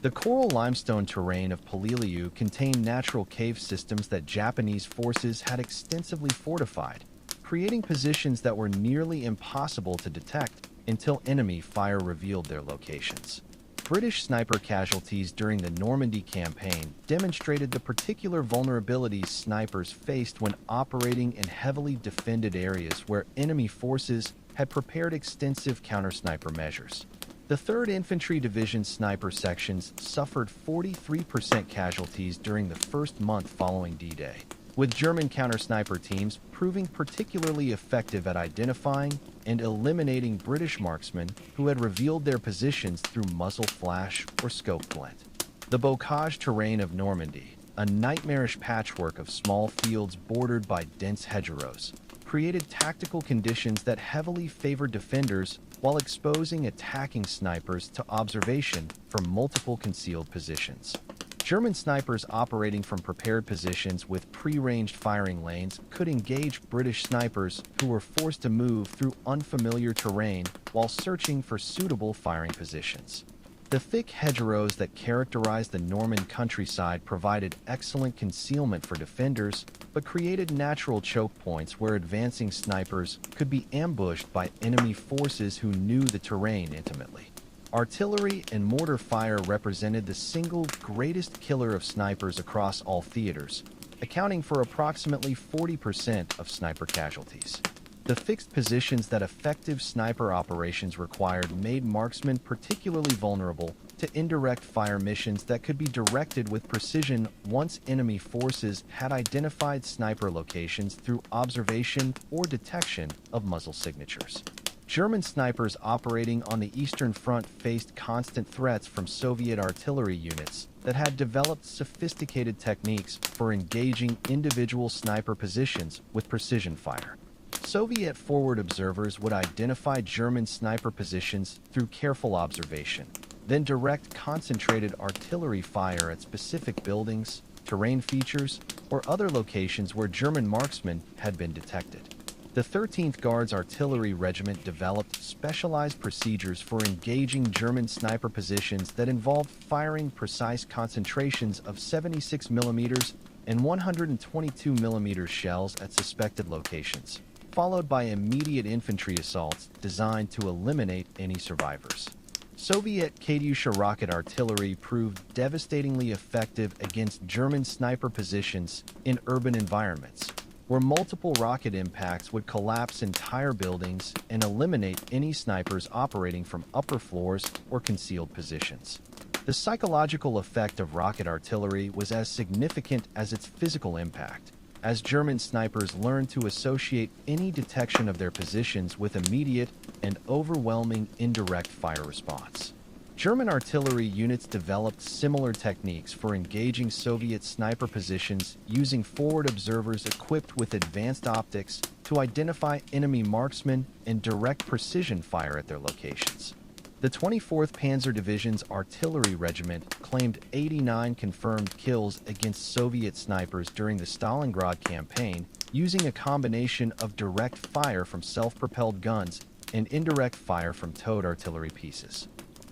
The coral limestone terrain of Paliliu contained natural cave systems that Japanese forces had extensively fortified, creating positions that were nearly impossible to detect until enemy fire revealed their locations. British sniper casualties during the Normandy campaign demonstrated the particular vulnerabilities snipers faced when operating in heavily defended areas where enemy forces had prepared extensive counter-sniper measures. The 3rd Infantry Division sniper sections suffered 43% casualties during the first month following D-Day, with German counter-sniper teams proving particularly effective at identifying and eliminating British marksmen who had revealed their positions through muzzle flash or scope glint. The bocage terrain of Normandy, a nightmarish patchwork of small fields bordered by dense hedgerows, created tactical conditions that heavily favored defenders while exposing attacking snipers to observation from multiple concealed positions. German snipers operating from prepared positions with pre-ranged firing lanes could engage British snipers who were forced to move through unfamiliar terrain while searching for suitable firing positions. The thick hedgerows that characterized the Norman countryside provided excellent concealment for defenders, but created natural choke points where advancing snipers could be ambushed by enemy forces who knew the terrain intimately. Artillery and mortar fire represented the single greatest killer of snipers across all theaters, accounting for approximately 40% of sniper casualties. The fixed positions that effective sniper operations required made marksmen particularly vulnerable to indirect fire missions that could be directed with precision once enemy forces had identified sniper locations through observation or detection of muzzle signatures. German snipers operating on the Eastern Front faced constant threats from Soviet artillery units that had developed sophisticated techniques for engaging individual sniper positions with precision fire. Soviet forward observers would identify German sniper positions through careful observation, then direct concentrated artillery fire at specific buildings, terrain features, or other locations where German marksmen had been detected. The 13th Guards Artillery Regiment developed specialized procedures for engaging German sniper positions that involved firing precise concentrations of 76 mm and 122 mm shells at suspected locations, followed by immediate infantry assaults designed to eliminate any survivors. Soviet Katyusha rocket artillery proved devastatingly effective against German sniper positions in urban environments, where multiple rocket impacts would collapse entire buildings and eliminate any snipers operating from upper floors or concealed positions. The psychological effect of rocket artillery was as significant as its physical impact, as German snipers learned to associate any detection of their positions with immediate and overwhelming indirect fire response. German artillery units developed similar techniques for engaging Soviet sniper positions using forward observers equipped with advanced optics to identify enemy marksmen and direct precision fire at their locations. The 24th Panzer Division's artillery regiment claimed 89 confirmed kills against Soviet snipers during the Stalingrad campaign, using a combination of direct fire from self-propelled guns and indirect fire from towed artillery pieces.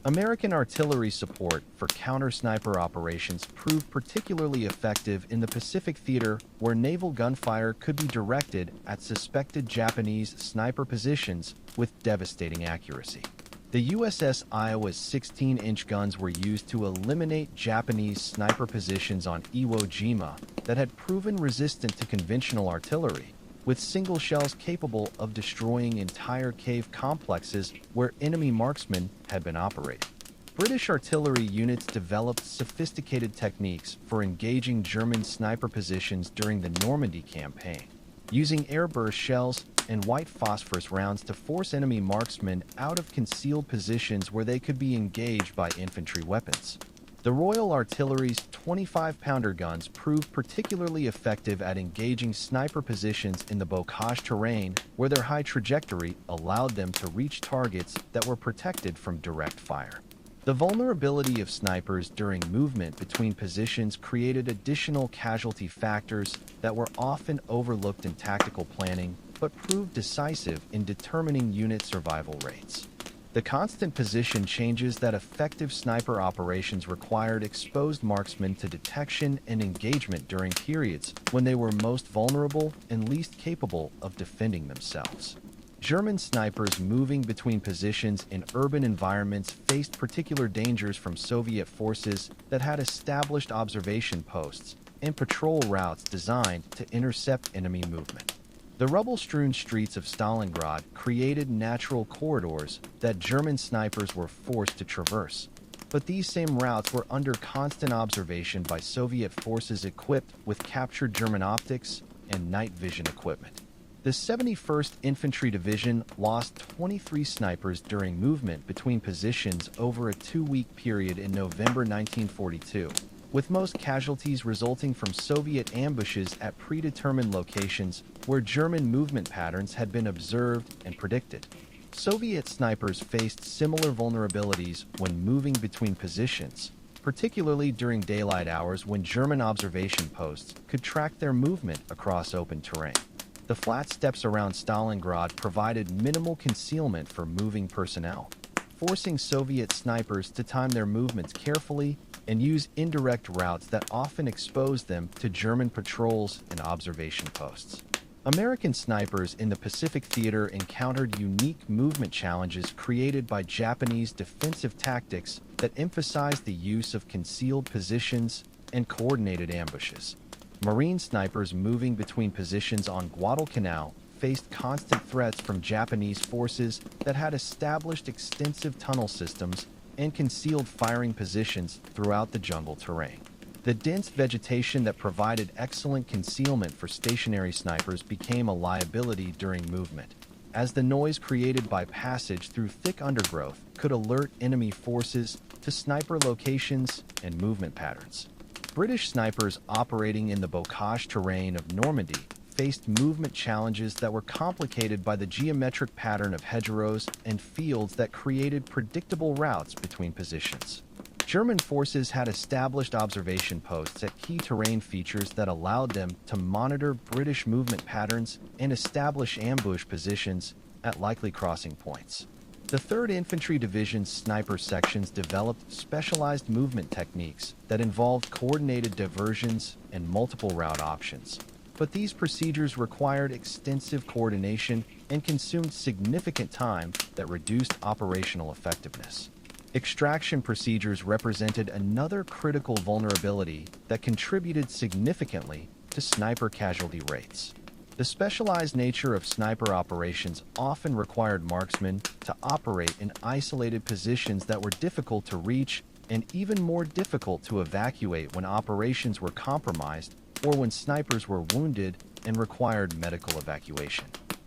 American artillery support for counter-sniper operations proved particularly effective in the Pacific Theater, where naval gunfire could be directed at suspected Japanese sniper positions with devastating accuracy. The USS Iowa's 16-inch guns were used to eliminate Japanese sniper positions on Iwo Jima that had proven resistant to conventional artillery, with single shells capable of destroying entire cave complexes where enemy marksmen had been operating. British artillery units developed sophisticated techniques for engaging German sniper positions during the Normandy campaign, using airburst shells and white phosphorus rounds to force enemy marksmen out of concealed positions where they could be engaged by infantry weapons. The Royal Artillery's 25-pounder guns proved particularly effective at engaging sniper positions in the bocage terrain, where their high trajectory allowed them to reach targets that were protected from direct fire. The vulnerability of snipers during movement between positions created additional casualty factors that were often overlooked in tactical planning, but proved decisive in determining unit survival rates. The constant position changes that effective sniper operations required exposed marksmen to detection and engagement during periods when they were most vulnerable and least capable of defending themselves. German snipers moving between positions in urban environments faced particular dangers from Soviet forces that had established observation posts and patrol routes designed to intercept enemy movement. The rubble-strewn streets of Stalingrad created natural corridors that German snipers were forced to traverse, but these same routes were under constant observation by Soviet forces equipped with captured German optics and night vision equipment. The 71st Infantry Division lost 23 snipers during movement between positions over a 2-week period in November 1942, with most casualties resulting from Soviet ambushes at predetermined locations where German movement patterns had been observed and predicted. Soviet snipers faced similar vulnerabilities when moving between positions, particularly during daylight hours when German observation posts could track their movement across open terrain. The flat steppes around Stalingrad provided minimal concealment for moving personnel, forcing Soviet snipers to time their movements carefully and use indirect routes that often exposed them to German patrols and observation posts. American snipers in the Pacific Theater encountered unique movement challenges created by Japanese defensive tactics that emphasized the use of concealed positions and coordinated ambushes. Marine snipers moving between positions on Guadalcanal faced constant threats from Japanese forces that had established extensive tunnel systems and concealed firing positions throughout the jungle terrain. The dense vegetation that provided excellent concealment for stationary snipers became a liability during movement, as the noise created by passage through thick undergrowth could alert enemy forces to sniper locations and movement patterns. British snipers operating in the bocage terrain of Normandy faced movement challenges that were complicated by the geometric pattern of hedgerows and fields that created predictable routes between positions. German forces had established observation posts at key terrain features that allowed them to monitor British movement patterns and establish ambush positions at likely crossing points. The 3rd Infantry Division's sniper sections developed specialized movement techniques that involved coordinated diversions and multiple route options. But these procedures required extensive coordination and consumed significant time that reduced operational effectiveness. Extraction procedures represented another critical vulnerability that contributed significantly to sniper casualty rates. The specialized nature of sniper operations often required marksmen to operate in isolated positions that were difficult to reach and even more difficult to evacuate when operations were compromised or when snipers were wounded and required medical evacuation.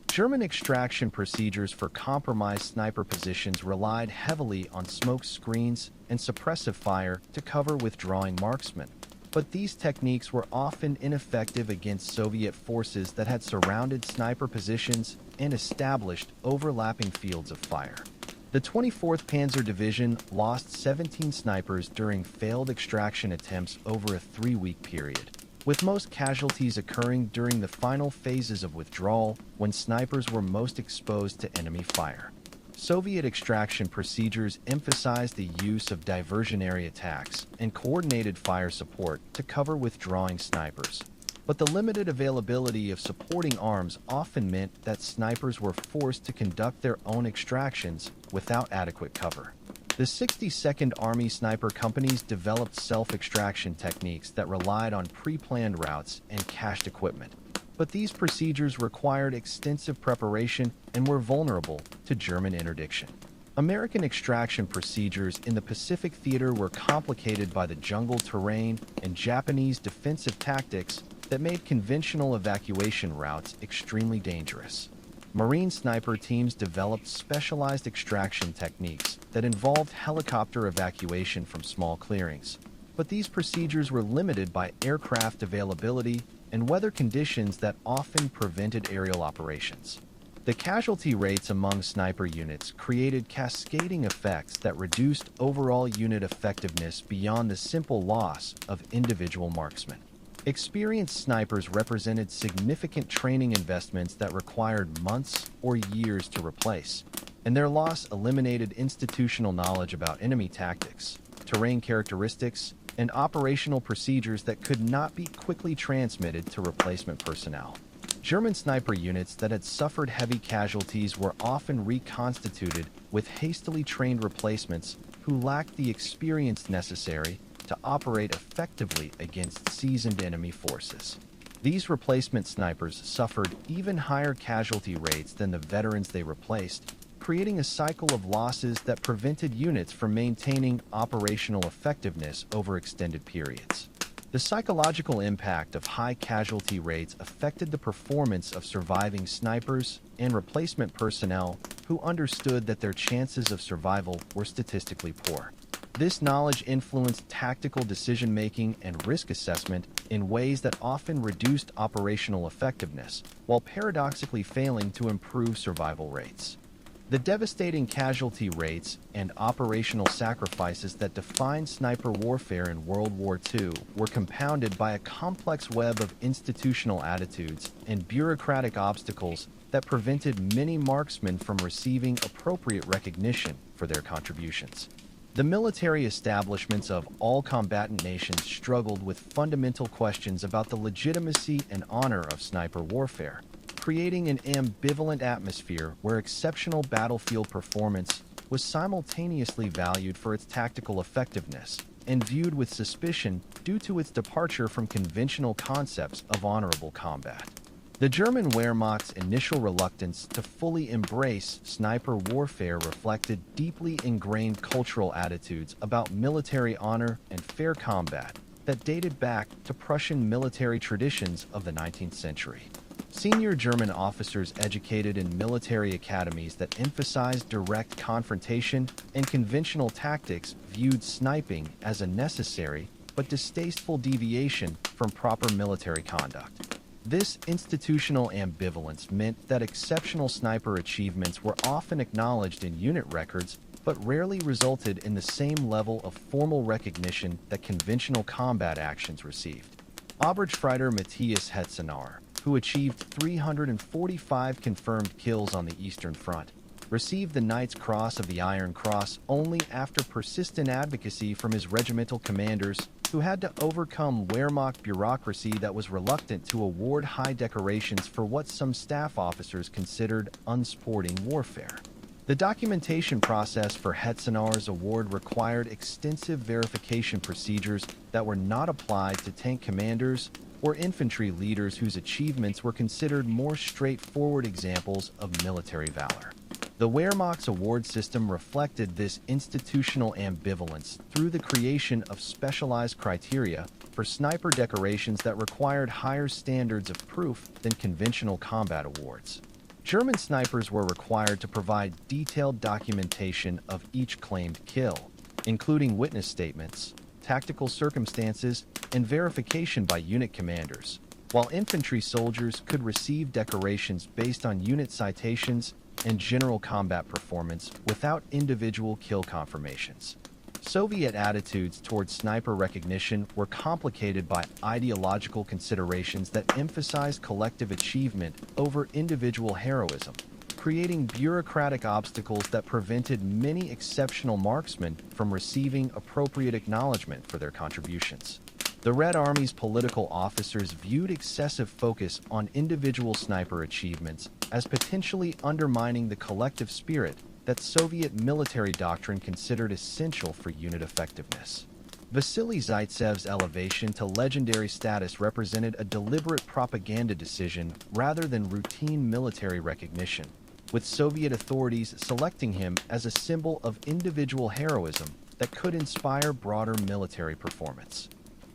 German extraction procedures for compromised sniper positions relied heavily on smoke screens and suppressive fire to cover withdrawing marksmen. But these techniques were often ineffective against Soviet forces that had surrounded sniper positions and established overlapping fields of fire. The 24th Panzer Division lost 17 snipers during failed extraction attempts over a 3-week period, with most casualties occurring during the final phases of withdrawal when snipers were most exposed to enemy fire. Soviet extraction procedures emphasized the use of diversionary attacks and coordinated fire support to cover withdrawing snipers. But the limited availability of supporting arms often meant that snipers were forced to conduct their own extractions without adequate cover. The 62nd Army Sniper Companies developed self-extraction techniques that relied on pre-planned routes and cached equipment. But these procedures required extensive preparation and were vulnerable to German interdiction. American extraction procedures in the Pacific Theater were complicated by the jungle terrain and Japanese defensive tactics that made conventional evacuation routes extremely dangerous. Marine sniper teams developed specialized extraction techniques that involved helicopter evacuation from small clearings. But these procedures were limited by aircraft availability and weather conditions that often prevented aerial operations. The casualty rates among sniper units created cascading effects that reduced overall unit effectiveness beyond the simple loss of individual marksmen. Experienced snipers represented significant training investments that required months or years to replace, and their loss eliminated institutional knowledge about enemy tactics, terrain characteristics, and operational procedures that could not be quickly transmitted to replacement personnel. German sniper units that had suffered heavy casualties were often reconstituted with hastily trained replacements who lacked the experience necessary to operate effectively against seasoned enemy forces. These replacement snipers suffered even higher casualty rates than the veterans they replaced, creating a cycle of losses that prevented units from maintaining operational effectiveness over extended periods. The psychological impact of high casualty rates affected the performance of surviving snipers and replacement personnel who understood that their chances of survival were statistically poor. This knowledge influenced tactical decision-making and risk assessment in ways that often reduced operational effectiveness, while paradoxically failing to improve survival rates. The devastating casualty rates and operational sacrifices that defined sniper warfare in World War II were compounded by a complex web of institutional attitudes and bureaucratic obstacles that prevented many marksmen from receiving appropriate recognition for their contributions. The military establishments of all combatant nations struggled with fundamental questions about the legitimacy and honor of sniper warfare, creating an ambivalent atmosphere where exceptional battlefield performance was simultaneously valued for its tactical effectiveness and viewed with suspicion due to its departure from conventional concepts of honorable combat. The German Wehrmacht's initial reluctance to fully embrace sniper warfare reflected deeply ingrained cultural attitudes about military honor and fair combat that dated back to Prussian military traditions of the 19th century. Senior German officers educated in military academies that emphasized direct confrontation and conventional tactics viewed sniping as a necessary but distasteful deviation from proper military conduct. This institutional ambivalence meant that exceptional sniper achievements were often acknowledged in unit records but rarely resulted in the same level of formal recognition that conventional combat actions received. Oberstfreiter Matthias Hetzenar, who achieved 345 confirmed kills on the Eastern Front, received the Knight's Cross of the Iron Cross only after persistent advocacy from his regimental commanders, who had to overcome Wehrmacht bureaucracy that was reluctant to award high decorations for what some staff officers considered unsporting warfare. The documentation process for Hetzenar's award required extensive verification procedures that were not applied to tank commanders or infantry leaders whose achievements were considered more straightforward examples of military valor. The Wehrmacht's award system reflected this institutional ambivalence through the creation of specialized criteria for sniper decorations that required higher standards of proof than conventional combat awards. German snipers were required to provide detailed documentation of each claimed kill, including witness statements, tactical circumstances, and verification by unit commanders, while infantry soldiers could receive decorations based on unit citations and general combat performance without individual kill confirmations. Soviet attitudes towards sniper recognition were complicated by ideological considerations that emphasized collective achievement over individual heroism, creating bureaucratic obstacles that prevented many exceptional marksmen from receiving appropriate acknowledgement for their contributions. The Red Army's political officers viewed excessive focus on individual sniper achievements as potentially undermining the collective spirit that Soviet military doctrine considered essential for unit effectiveness. Vasily Zaitsev's elevation to legendary status represented a deliberate propaganda decision rather than routine military recognition, with Soviet authorities selecting him as a symbol of individual heroism that could inspire broader military performance.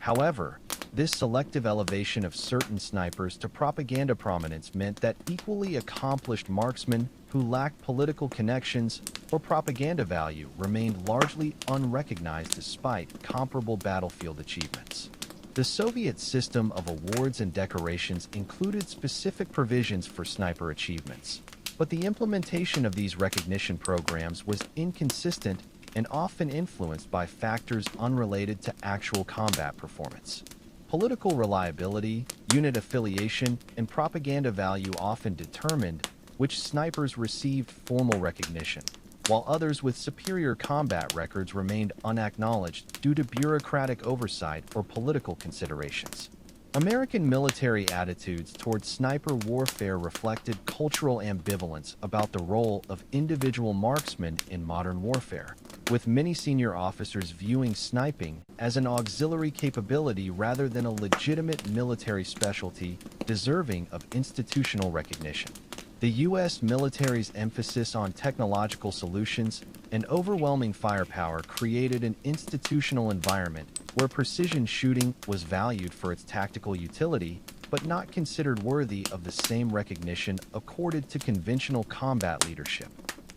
However, this selective elevation of certain snipers to propaganda prominence meant that equally accomplished marksmen who lacked political connections or propaganda value remained largely unrecognized despite comparable battlefield achievements. The Soviet system of awards and decorations included specific provisions for sniper achievements, but the implementation of these recognition programs was inconsistent and often influenced by factors unrelated to actual combat performance. Political reliability, unit affiliation, and propaganda value often determined which snipers received formal recognition, while others with superior combat records remained unacknowledged due to bureaucratic oversight or political considerations. American military attitudes toward sniper warfare reflected cultural ambivalence about the role of individual marksmen in modern warfare, with many senior officers viewing sniping as an auxiliary capability rather than a legitimate military specialty deserving of institutional recognition. The U.S. military's emphasis on technological solutions and overwhelming firepower created an institutional environment where precision shooting was valued for its tactical utility, but not considered worthy of the same recognition accorded to conventional combat leadership.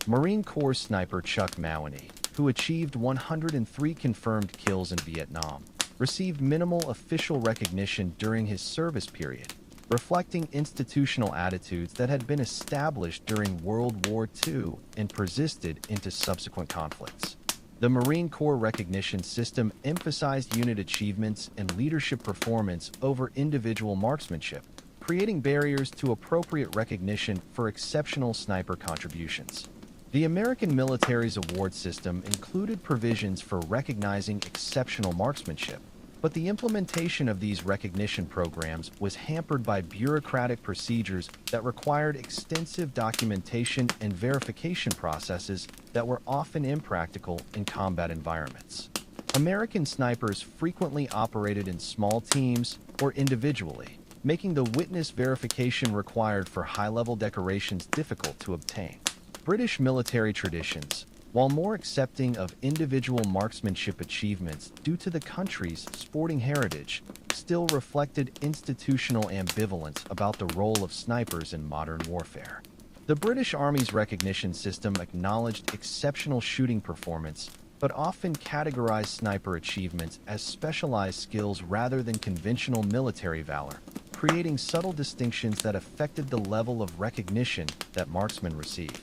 Marine Corps sniper Chuck Mawinney, who achieved 103 confirmed kills in Vietnam, received minimal official recognition during his service period, reflecting institutional attitudes that had been established during World War II and persisted into subsequent conflicts. The Marine Corps recognition system emphasized unit achievements and leadership performance over individual marksmanship, creating barriers to appropriate recognition for exceptional sniper contributions. The American military's award system included provisions for recognizing exceptional marksmanship, but the implementation of these recognition programs was hampered by bureaucratic procedures that required extensive documentation and verification processes that were often impractical in combat environments. American snipers frequently operated in small teams or individually, making the witness verification required for high-level decorations difficult to obtain. British military traditions, while more accepting of individual marksmanship achievements due to the country's sporting heritage, still reflected institutional ambivalence about the role of snipers in modern warfare. The British Army's recognition system acknowledged exceptional shooting performance, but often categorized sniper achievements as specialized skills rather than conventional military valor, creating subtle distinctions that affected the level of recognition that marksmen received.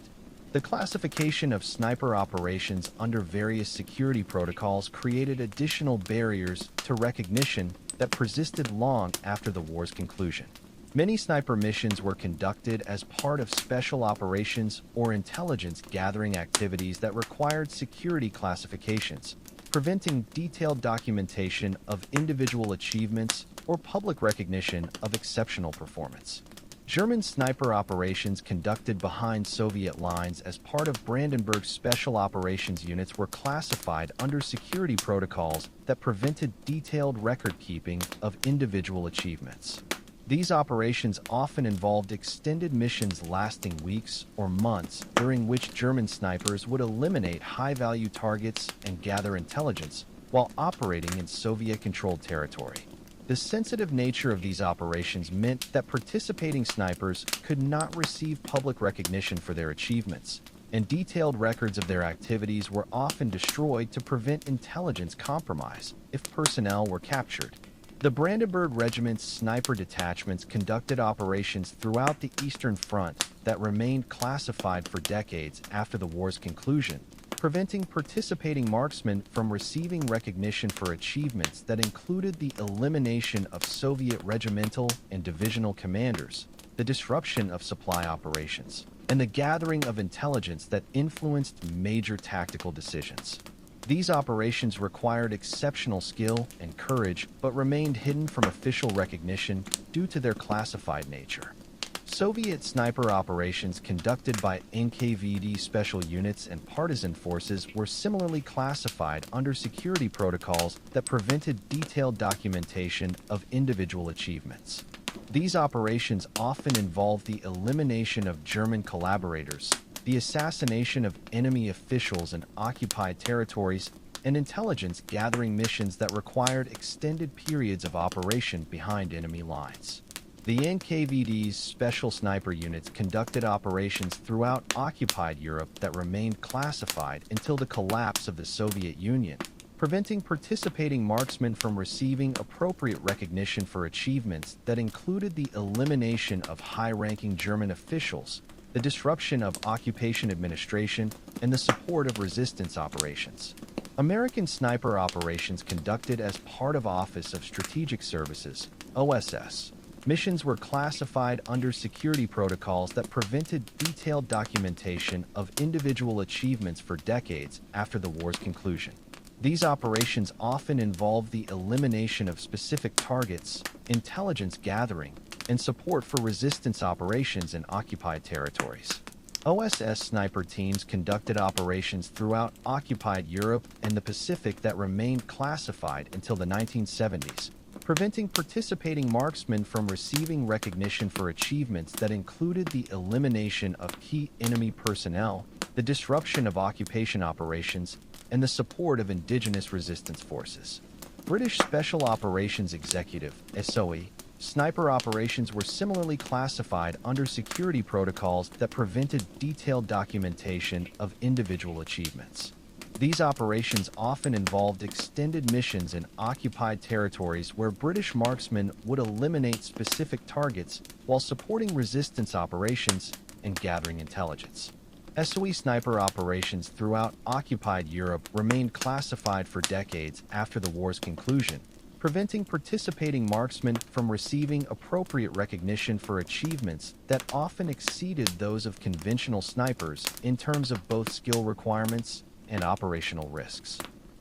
The classification of sniper operations under various security protocols created additional barriers to recognition that persisted long after the war's conclusion. Many sniper missions were conducted as part of special operations or intelligence gathering activities that required security classifications, preventing detailed documentation of individual achievements or public recognition of exceptional performance. German sniper operations conducted behind Soviet lines as part of Brandenburg's special operations units were classified under security protocols that prevented detailed record-keeping of individual achievements. These operations often involved extended missions lasting weeks or months, during which German snipers would eliminate high-value targets and gather intelligence while operating in Soviet-controlled territory. The sensitive nature of these operations meant that participating snipers could not receive public recognition for their achievements, and detailed records of their activities were often destroyed to prevent intelligence compromise if personnel were captured. The Brandenburg Regiment's sniper detachments conducted operations throughout the Eastern Front that remained classified for decades after the war's conclusion, preventing participating marksmen from receiving recognition for achievements that included the elimination of Soviet regimental and divisional commanders, the disruption of supply operations, and the gathering of intelligence that influenced major tactical decisions. These operations required exceptional skill and courage but remained hidden from official recognition due to their classified nature. Soviet sniper operations conducted by NKVD special units and partisan forces were similarly classified under security protocols that prevented detailed documentation of individual achievements. These operations often involved the elimination of German collaborators, the assassination of enemy officials in occupied territories, and intelligence gathering missions that required extended periods of operation behind enemy lines. The NKVD's special sniper units conducted operations throughout occupied Europe that remained classified until the collapse of the Soviet Union, preventing participating marksmen from receiving appropriate recognition for achievements that included the elimination of high-ranking German officials, the disruption of occupation administration, and the support of resistance operations. American sniper operations conducted as part of Office of Strategic Services, OSS. Missions were classified under security protocols that prevented detailed documentation of individual achievements for decades after the war's conclusion. These operations often involved the elimination of specific targets, intelligence gathering, and support for resistance operations in occupied territories. OSS sniper teams conducted operations throughout occupied Europe and the Pacific that remained classified until the 1970s, preventing participating marksmen from receiving recognition for achievements that included the elimination of key enemy personnel, the disruption of occupation operations, and the support of indigenous resistance forces. British Special Operations Executive (SOE) sniper operations were similarly classified under security protocols that prevented detailed documentation of individual achievements. These operations often involved extended missions in occupied territories where British marksmen would eliminate specific targets while supporting resistance operations and gathering intelligence. SOE sniper operations throughout occupied Europe remained classified for decades after the war's conclusion, preventing participating marksmen from receiving appropriate recognition for achievements that often exceeded those of conventional snipers in terms of both skill requirements and operational risks.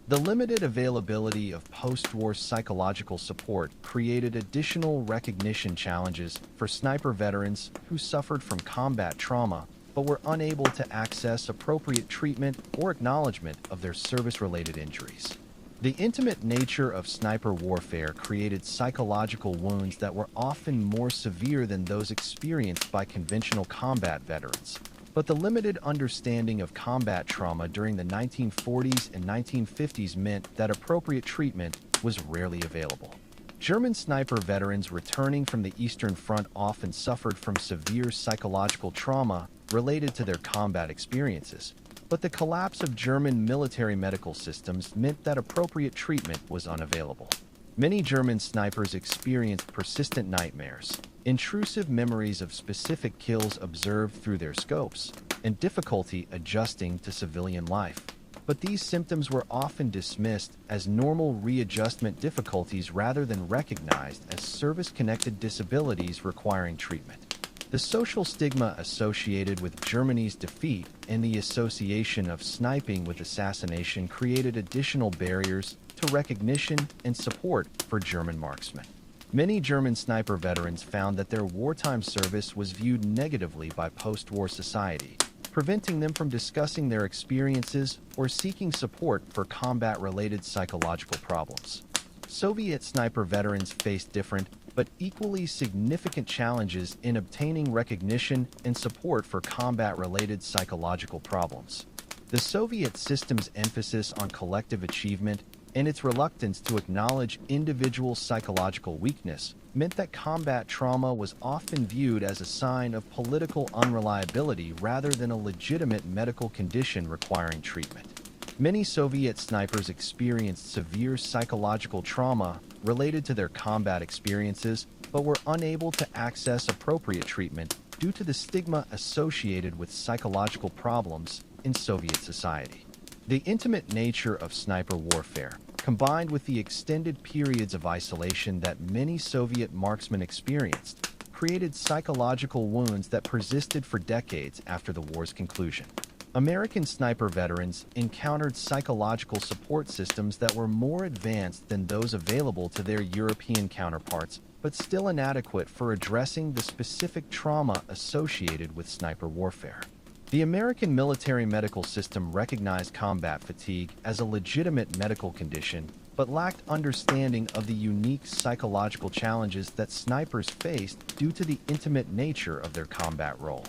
The limited availability of post-war psychological support created additional recognition challenges for sniper veterans who suffered from combat trauma but were unable to access appropriate treatment or acknowledgement of their service-related injuries. The intimate nature of sniper warfare created psychological wounds that were often more severe than those experienced by conventional combat veterans, But the limited understanding of combat trauma during the 1940s and 1950s meant that appropriate treatment was rarely available. German sniper veterans returning from the Eastern Front often suffered from severe psychological trauma related to their combat experiences, but the collapse of German military medical systems meant that appropriate treatment was unavailable. Many German snipers experienced persistent nightmares, intrusive memories of specific kills observed through their scopes, and difficulty adjusting to civilian life. But these symptoms were often dismissed as normal readjustment difficulties rather than recognized as service-connected disabilities requiring treatment. The social stigma associated with Germany's defeat and the association of sniping with assassination created additional barriers to recognition and support for German marksmen. Many German sniper veterans found that their wartime service was viewed negatively by post-war society, preventing them from discussing their experiences or seeking support for combat-related psychological problems. Soviet sniper veterans faced different but equally significant challenges in obtaining recognition and support for combat-related psychological problems. The Soviet system's emphasis on collective achievement and its reluctance to acknowledge individual psychological weakness meant that combat trauma was often viewed as a sign of political unreliability rather than a legitimate medical condition requiring treatment. Many Soviet snipers experienced severe psychological trauma related to their combat experiences, but were unable to access appropriate treatment due to the stigma associated with psychological problems in Soviet society. The intimate nature of sniper warfare, combined with the extended periods of isolation that many Soviet marksmen experienced, created psychological wounds that persisted for decades after the war's conclusion. American sniper veterans encountered psychological support systems that were more advanced than those available to their European counterparts, but still inadequate for addressing the specific trauma associated with sniper warfare. The American military medical system recognized combat fatigue as a legitimate medical condition, but lacked understanding of the unique psychological challenges that snipers faced due to the intimate nature of their combat role.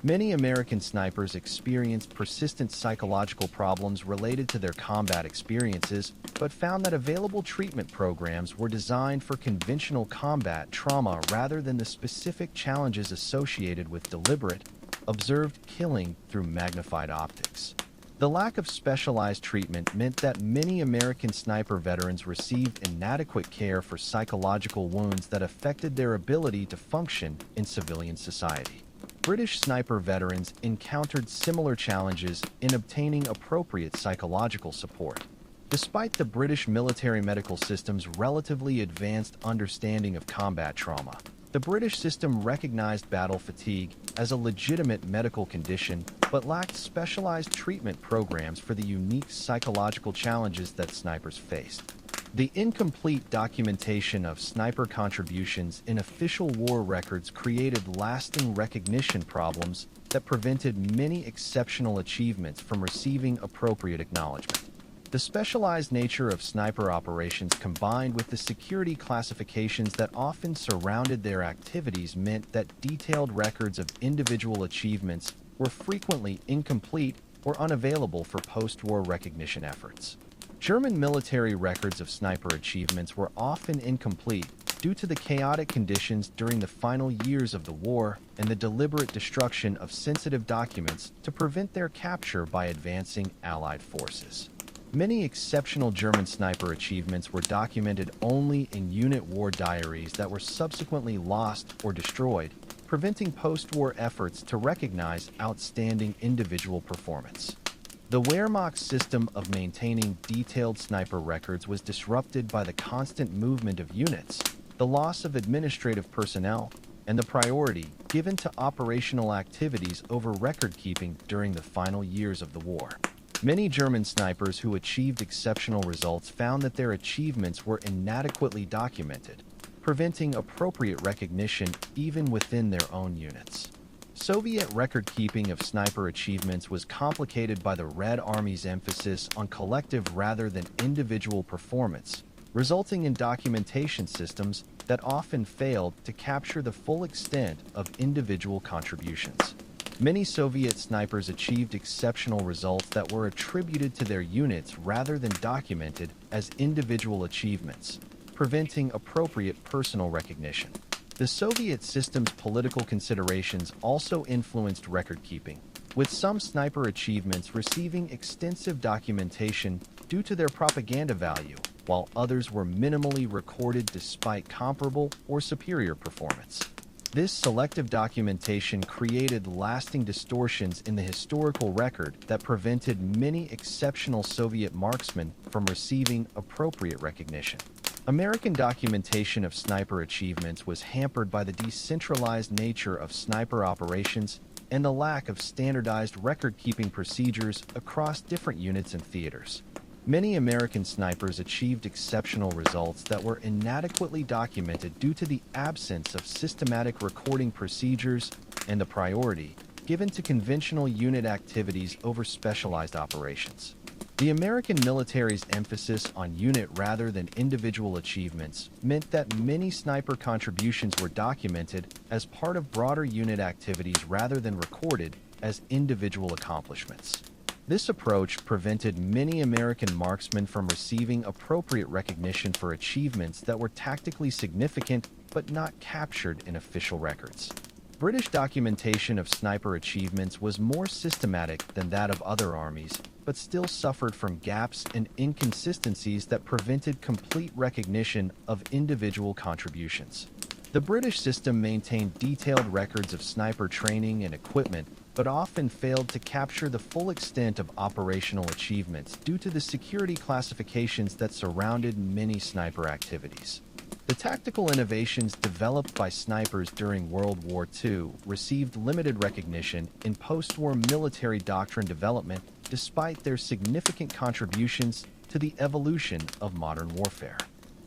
Many American snipers experienced persistent psychological problems related to their combat experiences, but found that available treatment programs were designed for conventional combat trauma rather than the specific challenges associated with deliberate, observed killing through magnified optics. The lack of specialized treatment meant that many American sniper veterans received inadequate care for psychological wounds that affected their ability to function in civilian society. British sniper veterans encountered similar challenges in obtaining appropriate psychological support. Despite the British military medical system's relatively advanced understanding of combat trauma, the British system recognized battle fatigue as a legitimate medical condition but lacked specialized treatment programs for the unique psychological challenges that snipers faced. The incomplete documentation of sniper contributions in official war records created lasting recognition problems that prevented many exceptional achievements from receiving appropriate acknowledgement. The specialized nature of sniper operations combined with the security classifications that often surrounded their activities meant that detailed records of individual achievements were frequently incomplete or unavailable for post-war recognition efforts. German military records of sniper achievements were often incomplete due to the chaotic conditions during the final years of the war and the deliberate destruction of sensitive documents to prevent their capture by advancing Allied forces. Many exceptional German sniper achievements were documented only in unit war diaries that were subsequently lost or destroyed, preventing post-war efforts to recognize outstanding individual performance. The Wehrmacht's system of maintaining detailed sniper records was disrupted by the constant movement of units, the loss of administrative personnel, and the priority given to operational activities over record-keeping during the final years of the war. Many German snipers who achieved exceptional results found that their achievements were inadequately documented, preventing appropriate recognition even within their own units. Soviet record-keeping of sniper achievements was complicated by the Red Army's emphasis on collective rather than individual performance, resulting in documentation systems that often failed to capture the full extent of individual contributions. Many Soviet snipers achieved exceptional results that were attributed to their units rather than documented as individual achievements, preventing appropriate personal recognition. The Soviet system's political considerations also influenced record-keeping, with some sniper achievements receiving extensive documentation due to their propaganda value, while others were minimally recorded despite comparable or superior performance. This selective documentation created lasting distortions in the historical record that prevented many exceptional Soviet marksmen from receiving appropriate recognition. American documentation of sniper achievements was hampered by the decentralized nature of sniper operations and the lack of standardized record-keeping procedures across different units and theaters. Many American snipers achieved exceptional results that were inadequately documented due to the absence of systematic recording procedures and the priority given to conventional unit activities over specialized operations. The American military's emphasis on unit rather than individual achievements meant that many sniper contributions were documented as part of broader unit activities rather than recorded as individual accomplishments. This approach prevented many American marksmen from receiving appropriate recognition for achievements that were tactically significant but not captured in official records. British documentation of sniper achievements was more systematic than that of other armies, but still suffered from gaps and inconsistencies that prevented complete recognition of individual contributions. The British system maintained detailed records of sniper training and equipment, but often failed to capture the full extent of operational achievements due to the security classifications that surrounded many sniper activities. The tactical innovations developed by snipers during World War II received limited recognition in post-war military doctrine development despite their significant contributions to the evolution of modern warfare.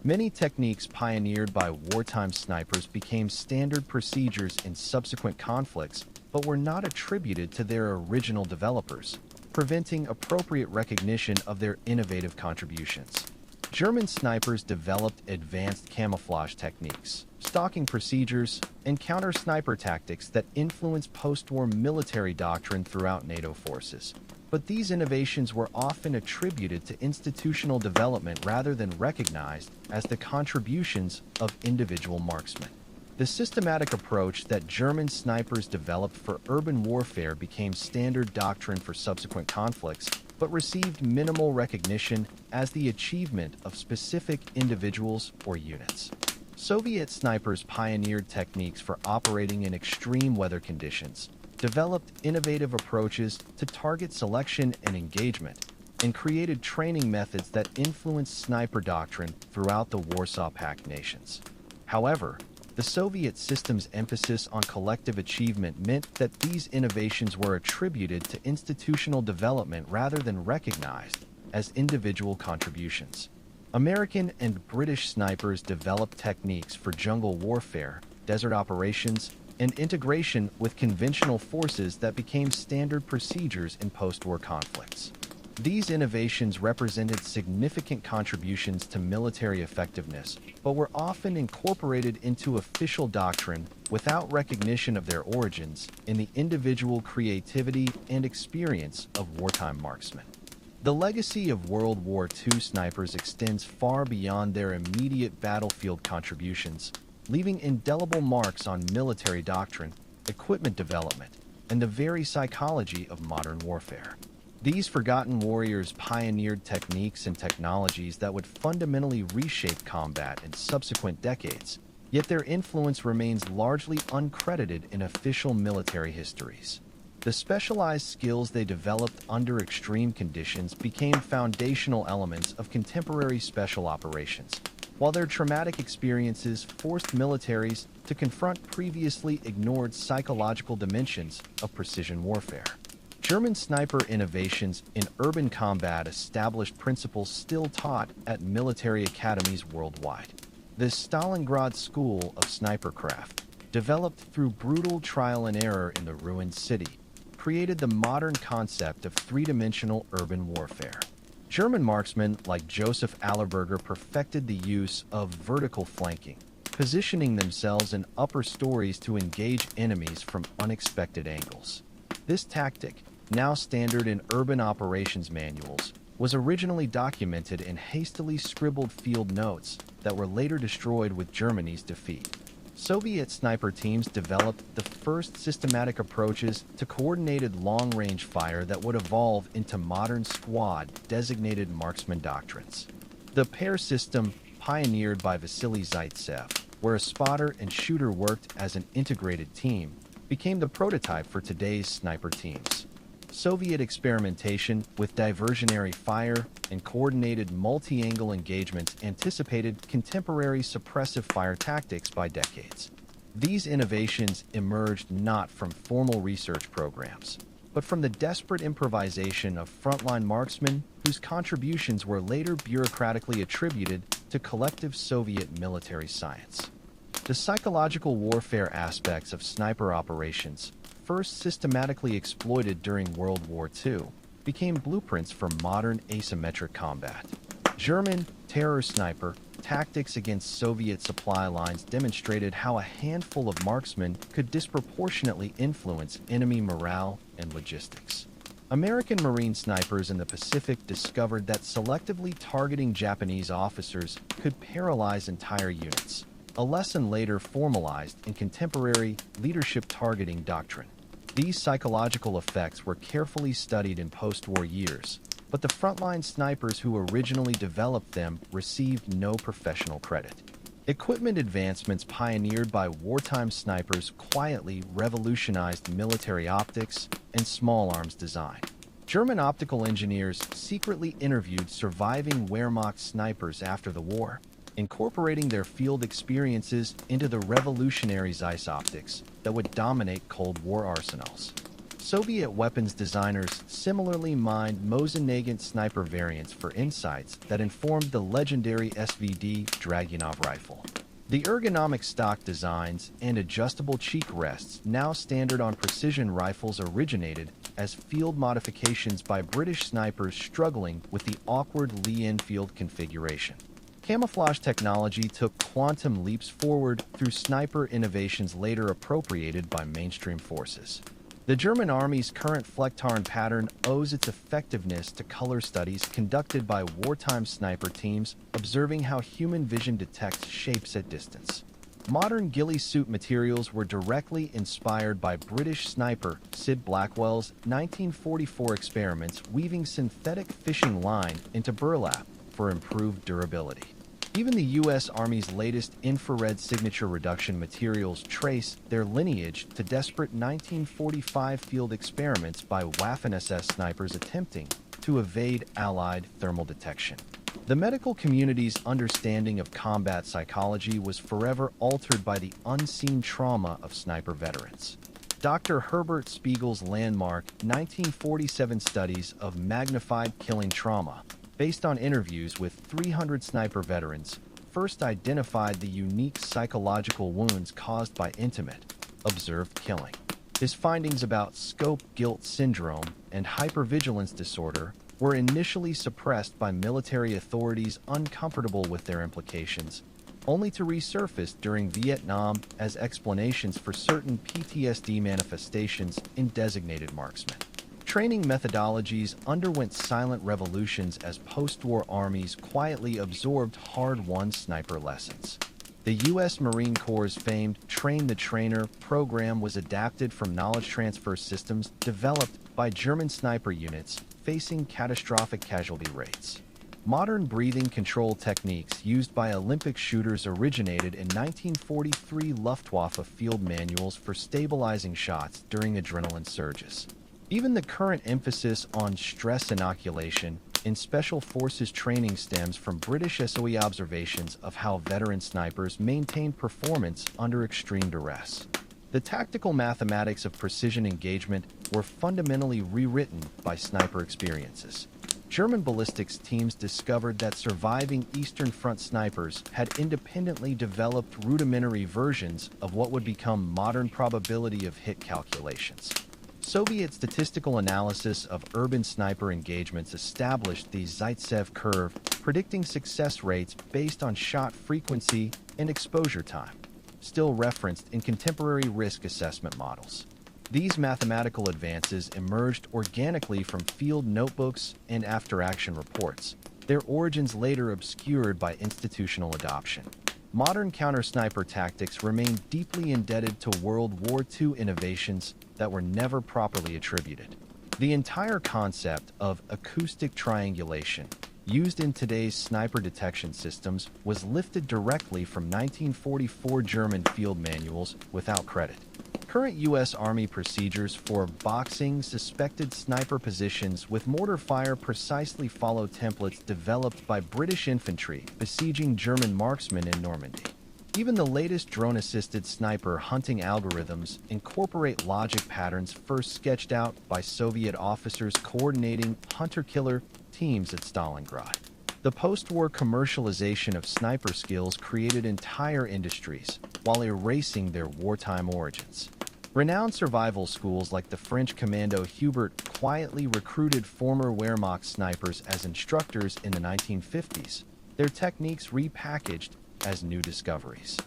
Many techniques pioneered by wartime snipers became standard procedures in subsequent conflicts, but were not attributed to their original developers, preventing appropriate recognition of their innovative contributions. German snipers developed advanced camouflage techniques, stalking procedures, and counter-sniper tactics that influenced post-war military doctrine throughout NATO forces. But these innovations were often attributed to institutional development rather than recognized as the contributions of individual marksmen. The systematic approach that German snipers developed for urban warfare became standard doctrine for subsequent conflicts, but received minimal recognition as the achievement of specific individuals or units. Soviet snipers pioneered techniques for operating in extreme weather conditions, developed innovative approaches to target selection and engagement, and created training methods that influenced sniper doctrine throughout the Warsaw Pact nations. However, the Soviet system's emphasis on collective achievement meant that these innovations were attributed to institutional development rather than recognized as individual contributions. American and British snipers developed techniques for jungle warfare, desert operations, and integration with conventional forces that became standard procedures in post-war conflicts. These innovations represented significant contributions to military effectiveness, but were often incorporated into official doctrine without recognition of their origins in the individual creativity and experience of wartime marksmen. The legacy of World War II snipers extends far beyond their immediate battlefield contributions, leaving indelible marks on military doctrine, equipment development, and the very psychology of modern warfare. These forgotten warriors pioneered techniques and technologies that would fundamentally reshape combat in subsequent decades, yet their influence remains largely uncredited in official military histories. The specialized skills they developed under extreme conditions became foundational elements of contemporary special operations, while their traumatic experiences forced militaries to confront previously ignored psychological dimensions of precision warfare. German sniper innovations in urban combat established principles still taught at military academies worldwide. The Stalingrad school of snipercraft, developed through brutal trial and error in the ruined city, created the modern concept of three-dimensional urban warfare. German marksmen like Joseph Allerberger perfected the use of vertical flanking, positioning themselves in upper stories to engage enemies from unexpected angles. This tactic, now standard in urban operations manuals, was originally documented in hastily scribbled field notes that were later destroyed with Germany's defeat. Soviet sniper teams developed the first systematic approaches to coordinated long-range fire that would evolve into modern squad-designated marksman doctrines. The pair system, pioneered by Vasily Zaitsev, where a spotter and shooter worked as an integrated team, became the prototype for today's sniper teams. Soviet experimentation with diversionary fire and coordinated multi-angle engagements anticipated contemporary suppressive fire tactics by decades. These innovations emerged not from formal research programs, but from the desperate improvisation of frontline marksmen whose contributions were later bureaucratically attributed to collective Soviet military science. The psychological warfare aspects of sniper operations, first systematically exploited during World War II, became blueprints for modern asymmetric combat. German terror sniper tactics against Soviet supply lines demonstrated how a handful of marksmen could disproportionately influence enemy morale and logistics. American Marine snipers in the Pacific discovered that selectively targeting Japanese officers could paralyze entire units, a lesson later formalized in contemporary leadership targeting doctrine. These psychological effects were carefully studied in post-war years, but the frontline snipers who originally developed them received no professional credit. Equipment advancements pioneered by wartime snipers quietly revolutionized military optics and small arms design. German optical engineers secretly interviewed surviving Wehrmacht snipers after the war, incorporating their field experiences into the revolutionary Zeiss optics that would dominate Cold War arsenals. Soviet weapons designers similarly mined Mosin-Nagant sniper variants for insights that informed the legendary SVD Dragunov rifle. The ergonomic stock designs and adjustable cheek rests now standard on precision rifles originated as field modifications by British snipers struggling with the awkward Lee-Enfield configuration. Camouflage technology took quantum leaps forward through sniper innovations later appropriated by mainstream forces. The German Army's current Flecktarn pattern owes its effectiveness to color studies conducted by wartime sniper teams observing how human vision detects shapes at distance. Modern ghillie suit materials were directly inspired by British sniper Sid Blackwell's 1944 experiments weaving synthetic fishing line into burlap for improved durability. Even the U.S. Army's latest infrared signature reduction materials trace their lineage to desperate 1945 field experiments by Waffen-SS snipers attempting to evade Allied thermal detection. The medical community's understanding of combat psychology was forever altered by the unseen trauma of sniper veterans. Dr. Herbert Spiegel's landmark 1947 studies of magnified killing trauma, based on interviews with 300 sniper veterans, first identified the unique psychological wounds caused by intimate, observed killing. His findings about scope guilt syndrome and hypervigilance disorder were initially suppressed by military authorities uncomfortable with their implications, only to resurface during Vietnam as explanations for certain PTSD manifestations in designated marksmen. Training methodologies underwent silent revolutions as post-war armies quietly absorbed hard-won sniper lessons. The U.S. Marine Corps' famed Train the Trainer program was adapted from knowledge transfer systems developed by German sniper units facing catastrophic casualty rates. Modern breathing control techniques used by Olympic shooters originated in 1943 Luftwaffe field manuals for stabilizing shots during adrenaline surges. Even the current emphasis on stress inoculation in Special Forces training stems from British SOE observations of how veteran snipers maintained performance under extreme duress. The tactical mathematics of precision engagement were fundamentally rewritten by sniper experiences. German ballistics teams discovered that surviving Eastern Front snipers had independently developed rudimentary versions of what would become modern probability of hit calculations. Soviet statistical analysis of urban sniper engagements established the Zaitsev curve, predicting success rates based on shot frequency and exposure time, still referenced in contemporary risk assessment models. These mathematical advances emerged organically from field notebooks and after-action reports, their origins later obscured by institutional adoption. Modern counter-sniper tactics remain deeply indebted to World War II innovations that were never properly attributed. The entire concept of acoustic triangulation, used in today's sniper detection systems, was lifted directly from 1944 German field manuals without credit. Current U.S. Army procedures for boxing suspected sniper positions with mortar fire precisely follow templates developed by British infantry besieging German marksmen in Normandy. Even the latest drone-assisted sniper hunting algorithms incorporate logic patterns first sketched out by Soviet officers coordinating hunter-killer teams at Stalingrad. The post-war commercialization of sniper skills created entire industries while erasing their wartime origins. Renowned survival schools like the French commando Hubert quietly recruited former Wehrmacht snipers as instructors in the 1950s, their techniques repackaged as new discoveries.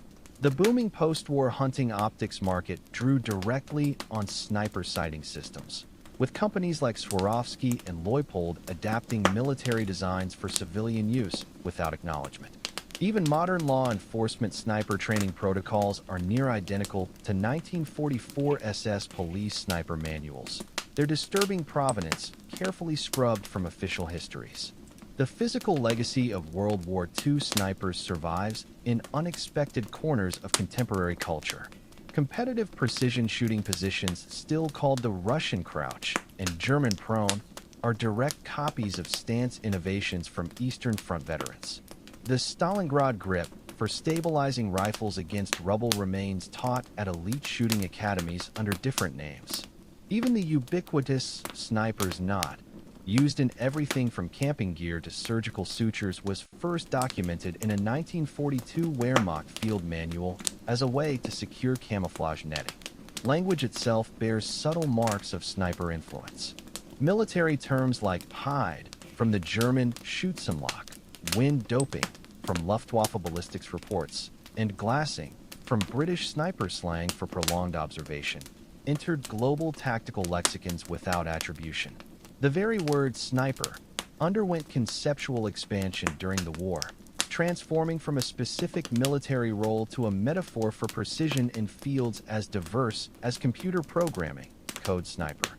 The booming post-war hunting optics market drew directly on sniper sighting systems, with companies like Swarovski and Leupold adapting military designs for civilian use without acknowledgement. Even modern law enforcement sniper training protocols are near identical to 1944 SS police sniper manuals, their disturbing provenance carefully scrubbed from official histories. The physical legacy of World War II snipers survives in unexpected corners of contemporary culture. Competitive precision shooting positions, still called the Russian crouch and German prone, are direct copies of stance innovations from Eastern Front veterans. The Stalingrad grip for stabilizing rifles against rubble remains taught at elite shooting academies under different names. Even the ubiquitous sniper's knot, used in everything from camping gear to surgical sutures, was first documented in a 1942 Wehrmacht field manual as a way to secure camouflage netting. Language itself bears subtle marks of sniper influence. Military terms like hide, from the German Schützenlock, wind doping, from Luftwaffe ballistics reports, and glassing, from British sniper slang for prolonged observation, entered global tactical lexicons without attribution. The very word sniper underwent conceptual expansion during the war, transforming from a specific military role to a metaphor for precision in fields as diverse as computer programming, code sniper,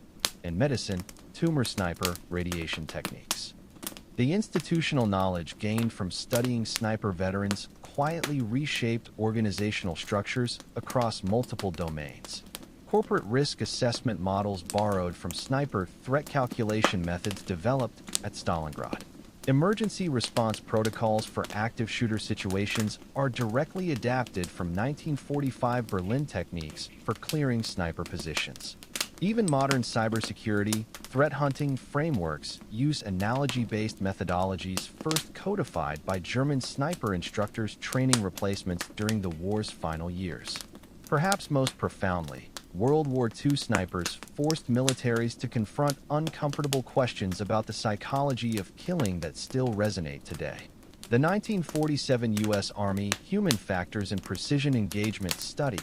and medicine, tumor sniper, radiation techniques. The institutional knowledge gained from studying sniper veterans quietly reshaped organizational structures across multiple domains. Corporate risk assessment models borrowed from sniper threat calculation methods developed at Stalingrad. Emergency response protocols for active shooter situations are directly adapted from 1945 Berlin techniques for clearing sniper positions. Even modern cybersecurity threat hunting frameworks use analogy-based methodologies first codified by German sniper instructors training replacements during the war's final years. Perhaps most profoundly, World War II snipers forced militaries to confront uncomfortable questions about the psychology of killing that still resonate today. The 1947 U.S. Army Human Factors and Precision Engagement study,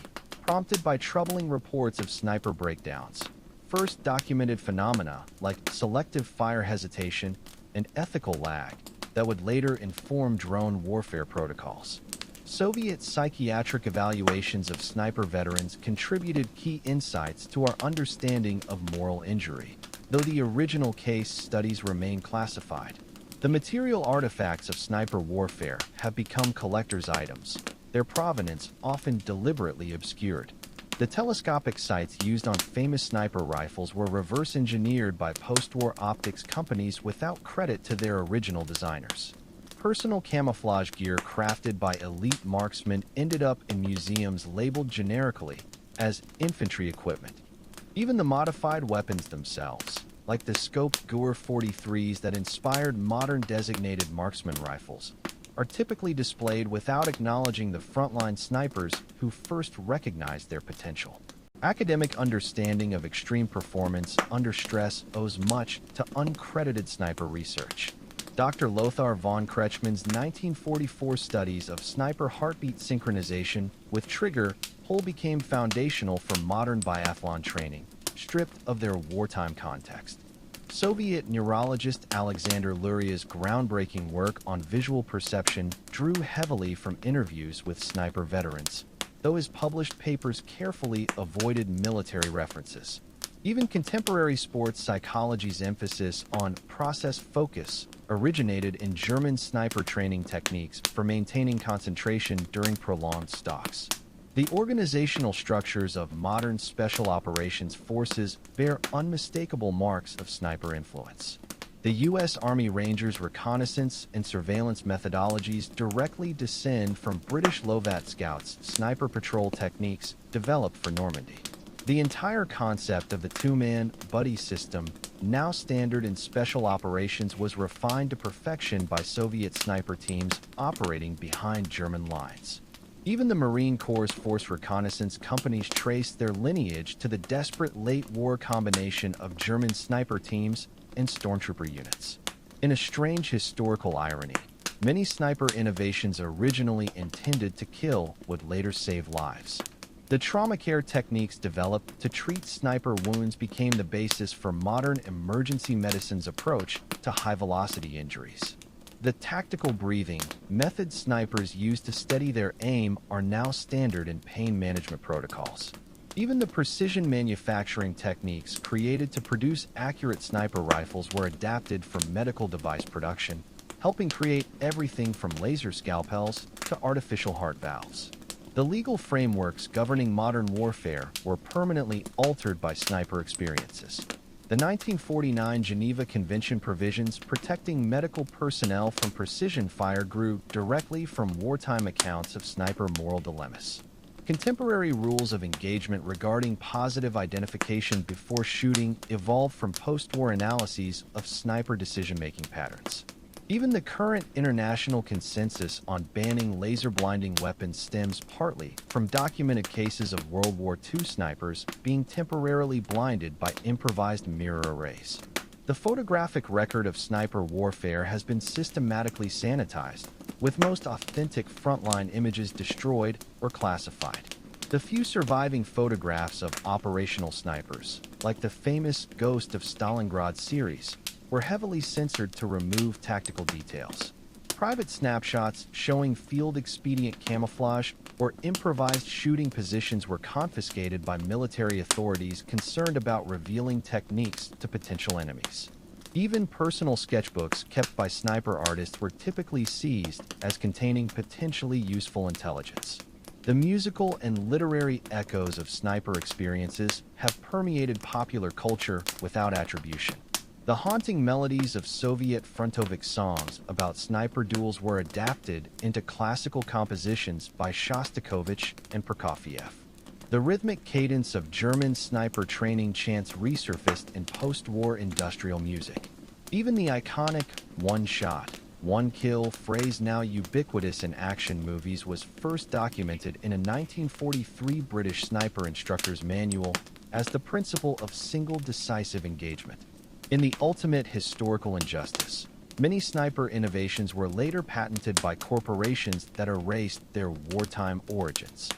prompted by troubling reports of sniper breakdowns, first documented phenomena like selective fire hesitation and ethical lag that would later inform drone warfare protocols. Soviet psychiatric evaluations of sniper veterans contributed key insights to our understanding of moral injury, though the original case studies remain classified. The material artifacts of sniper warfare have become collector's items, their provenance often deliberately obscured. The telescopic sights used on famous sniper rifles were reverse-engineered by post-war optics companies without credit to their original designers. Personal camouflage gear crafted by elite marksmen ended up in museums labeled generically as infantry equipment. Even the modified weapons themselves, like the scoped Gur 43s that inspired modern designated marksman rifles, are typically displayed without acknowledging the frontline snipers who first recognized their potential. Academic understanding of extreme performance under stress owes much to uncredited sniper research. Dr. Lothar von Kretschmann's 1944 studies of sniper heartbeat synchronization with trigger pull became foundational for modern biathlon training, stripped of their wartime context. Soviet neurologist Alexander Luria's groundbreaking work on visual perception drew heavily from interviews with sniper veterans, though his published papers carefully avoided military references. Even contemporary sports psychology's emphasis on process focus originated in German sniper training techniques for maintaining concentration during prolonged stalks. The organizational structures of modern special operations forces bear unmistakable marks of sniper influence. The U.S. Army Rangers' reconnaissance and surveillance methodologies directly descend from British Lovat Scouts' sniper patrol techniques developed for Normandy. The entire concept of the two-man buddy system, now standard in special operations, was refined to perfection by Soviet sniper teams operating behind German lines. Even the Marine Corps' force reconnaissance companies traced their lineage to the desperate late-war combination of German sniper teams and stormtrooper units. In a strange historical irony, many sniper innovations originally intended to kill would later save lives. The trauma care techniques developed to treat sniper wounds became the basis for modern emergency medicine's approach to high-velocity injuries. The tactical breathing method snipers use to steady their aim are now standard in pain management protocols. Even the precision manufacturing techniques created to produce accurate sniper rifles were adapted for medical device production, helping create everything from laser scalpels to artificial heart valves. The legal frameworks governing modern warfare were permanently altered by sniper experiences. The 1949 Geneva Convention provisions protecting medical personnel from precision fire grew directly from wartime accounts of sniper moral dilemmas. Contemporary rules of engagement regarding positive identification before shooting evolved from post-war analyses of sniper decision-making patterns. Even the current international consensus on banning laser-blinding weapons stems partly from documented cases of World War II snipers being temporarily blinded by improvised mirror arrays. The photographic record of sniper warfare has been systematically sanitized, with most authentic frontline images destroyed or classified. The few surviving photographs of operational snipers, like the famous Ghost of Stalingrad series, were heavily censored to remove tactical details. Private snapshots showing field-expedient camouflage or improvised shooting positions were confiscated by military authorities concerned about revealing techniques to potential enemies. Even personal sketchbooks kept by sniper artists were typically seized as containing potentially useful intelligence. The musical and literary echoes of sniper experiences have permeated popular culture without attribution. The haunting melodies of Soviet frontovik songs about sniper duels were adapted into classical compositions by Shostakovich and Prokofiev. The rhythmic cadence of German sniper training chants resurfaced in post-war industrial music. Even the iconic "one shot, one kill" phrase, now ubiquitous in action movies, was first documented in a 1943 British sniper instructor's manual as the principle of single decisive engagement. In the ultimate historical injustice, many sniper innovations were later patented by corporations that erased their wartime origins.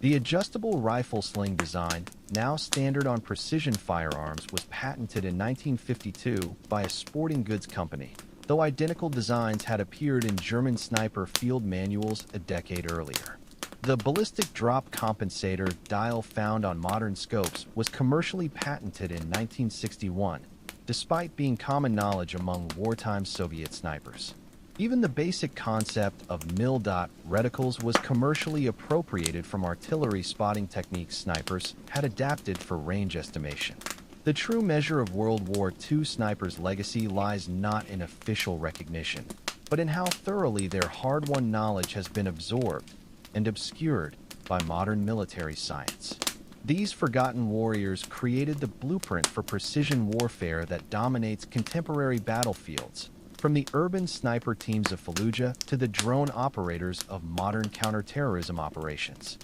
The adjustable rifle sling design, now standard on precision firearms, was patented in 1952 by a sporting goods company, though identical designs had appeared in German sniper field manuals a decade earlier. The ballistic drop compensator dial found on modern scopes was commercially patented in 1961, despite being common knowledge among wartime Soviet snipers. Even the basic concept of mil-dot reticles was commercially appropriated from artillery spotting techniques snipers had adapted for range estimation. The true measure of World War II snipers' legacy lies not in official recognition, but in how thoroughly their hard-won knowledge has been absorbed and obscured by modern military science. These forgotten warriors created the blueprint for precision warfare that dominates contemporary battlefields, from the urban sniper teams of Fallujah to the drone operators of modern counterterrorism operations.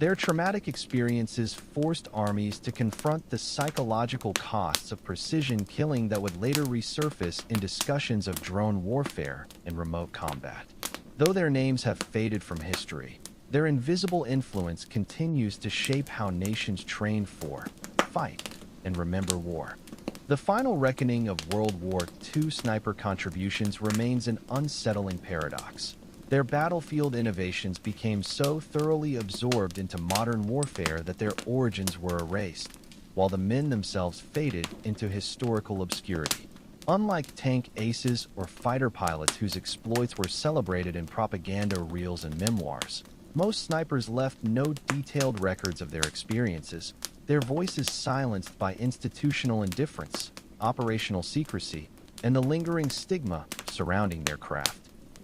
Their traumatic experiences forced armies to confront the psychological costs of precision killing that would later resurface in discussions of drone warfare and remote combat. Though their names have faded from history, their invisible influence continues to shape how nations train for, fight, and remember war. The final reckoning of World War II sniper contributions remains an unsettling paradox. Their battlefield innovations became so thoroughly absorbed into modern warfare that their origins were erased, while the men themselves faded into historical obscurity. Unlike tank aces or fighter pilots whose exploits were celebrated in propaganda reels and memoirs, most snipers left no detailed records of their experiences, their voices silenced by institutional indifference, operational secrecy, and the lingering stigma surrounding their craft.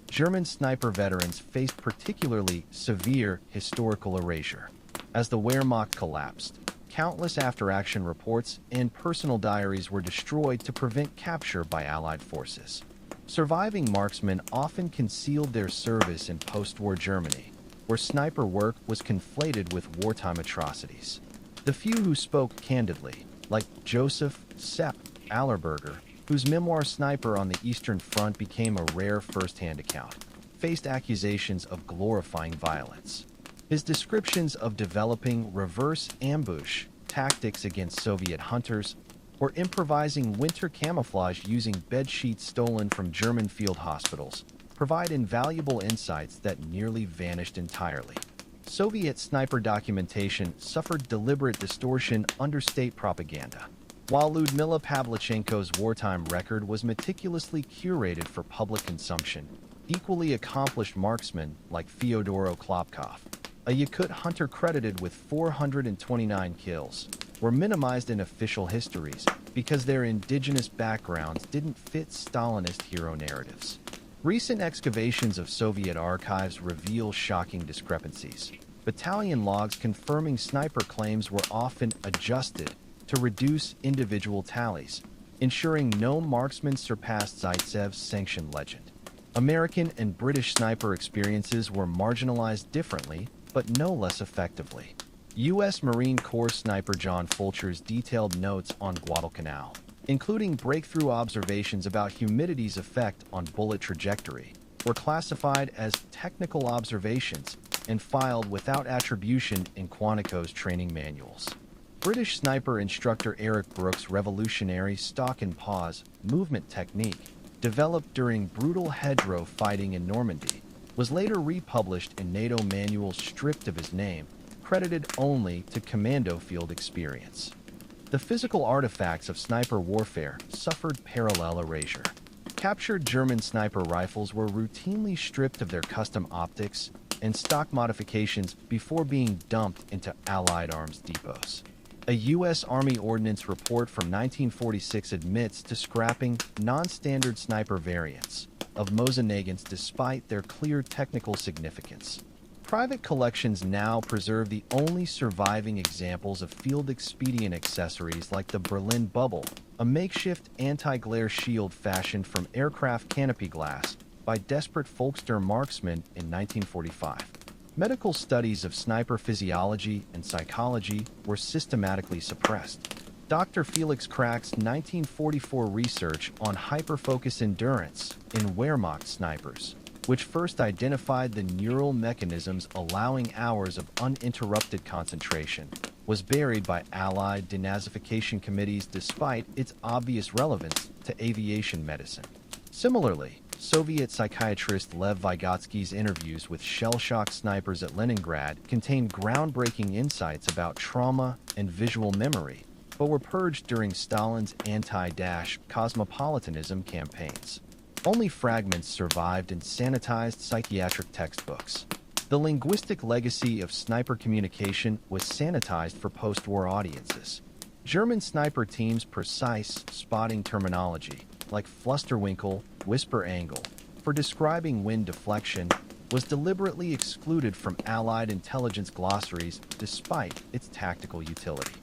German sniper veterans faced particularly severe historical erasure. As the Wehrmacht collapsed, countless after-action reports and personal diaries were destroyed to prevent capture by Allied forces. Surviving marksmen often concealed their service in post-war Germany, where sniper work was conflated with wartime atrocities. The few who spoke candidly, like Joseph Sepp Allerberger, whose memoir Sniper on the Eastern Front became a rare first-hand account, faced accusations of glorifying violence. His descriptions of developing reverse ambush tactics against Soviet hunters or improvising winter camouflage using bedsheets stolen from German field hospitals provide invaluable insights that nearly vanished entirely. Soviet sniper documentation suffered deliberate distortion under state propaganda, while Lyudmila Pavlichenko's wartime record was meticulously curated for public consumption. Equally accomplished marksmen like Fyodor Klopkov, a Yakut hunter credited with 429 kills, were minimized in official histories because their indigenous backgrounds didn't fit Stalinist hero narratives. Recent excavations of Soviet archives reveal shocking discrepancies. Battalion logs confirming sniper claims were often adjusted to reduce individual tallies, ensuring no marksman surpassed Zaitsev's sanctioned legend. American and British sniper experiences were marginalized differently, but no less effectively. U.S. Marine Corps sniper John Fulcher's detailed notes on Guadalcanal, including breakthrough observations about humidity's effect on bullet trajectory, were classified as technical observations and filed without attribution in Quantico's training manuals. British sniper instructor Eric Brooks' revolutionary stock and pause movement technique, developed during brutal hedgerow fighting in Normandy, was later republished in NATO manuals stripped of his name, credited only to commando field experience. The physical artifacts of sniper warfare suffered parallel erasure. Captured German sniper rifles were routinely stripped of their custom optics and stock modifications before being dumped into Allied arms depots. A U.S. Army Ordnance report from 1946 admits to scrapping non-standard sniper variants of Mosin-Nagants despite their clear technical significance. Private collections now preserve the only surviving examples of field expedient accessories like the Berlin Bubble, a makeshift anti-glare shield fashioned from aircraft canopy glass by desperate Volkssturm marksmen in 1945. Medical studies of sniper physiology and psychology were systematically suppressed. Dr. Felix Krack's 1944 research on hyperfocus endurance in Wehrmacht snipers, which first identified the neural mechanisms allowing hours of uninterrupted concentration, was buried by Allied denazification committees despite its obvious relevance to aviation medicine. Similarly, Soviet psychiatrist Lev Vygotsky's interviews with shell-shock snipers at Leningrad contained groundbreaking insights about trauma and visual memory, but were purged during Stalin's anti-cosmopolitanism campaigns. Only fragments survived in sanitized psychiatric textbooks. The linguistic legacy of sniper communication was sanitized for post-war audiences. German sniper teams' precise spotting terminology, like Flusterwinkel, whisper angle, for describing wind deflection, was deliberately excluded from Allied intelligence glossaries despite its tactical utility.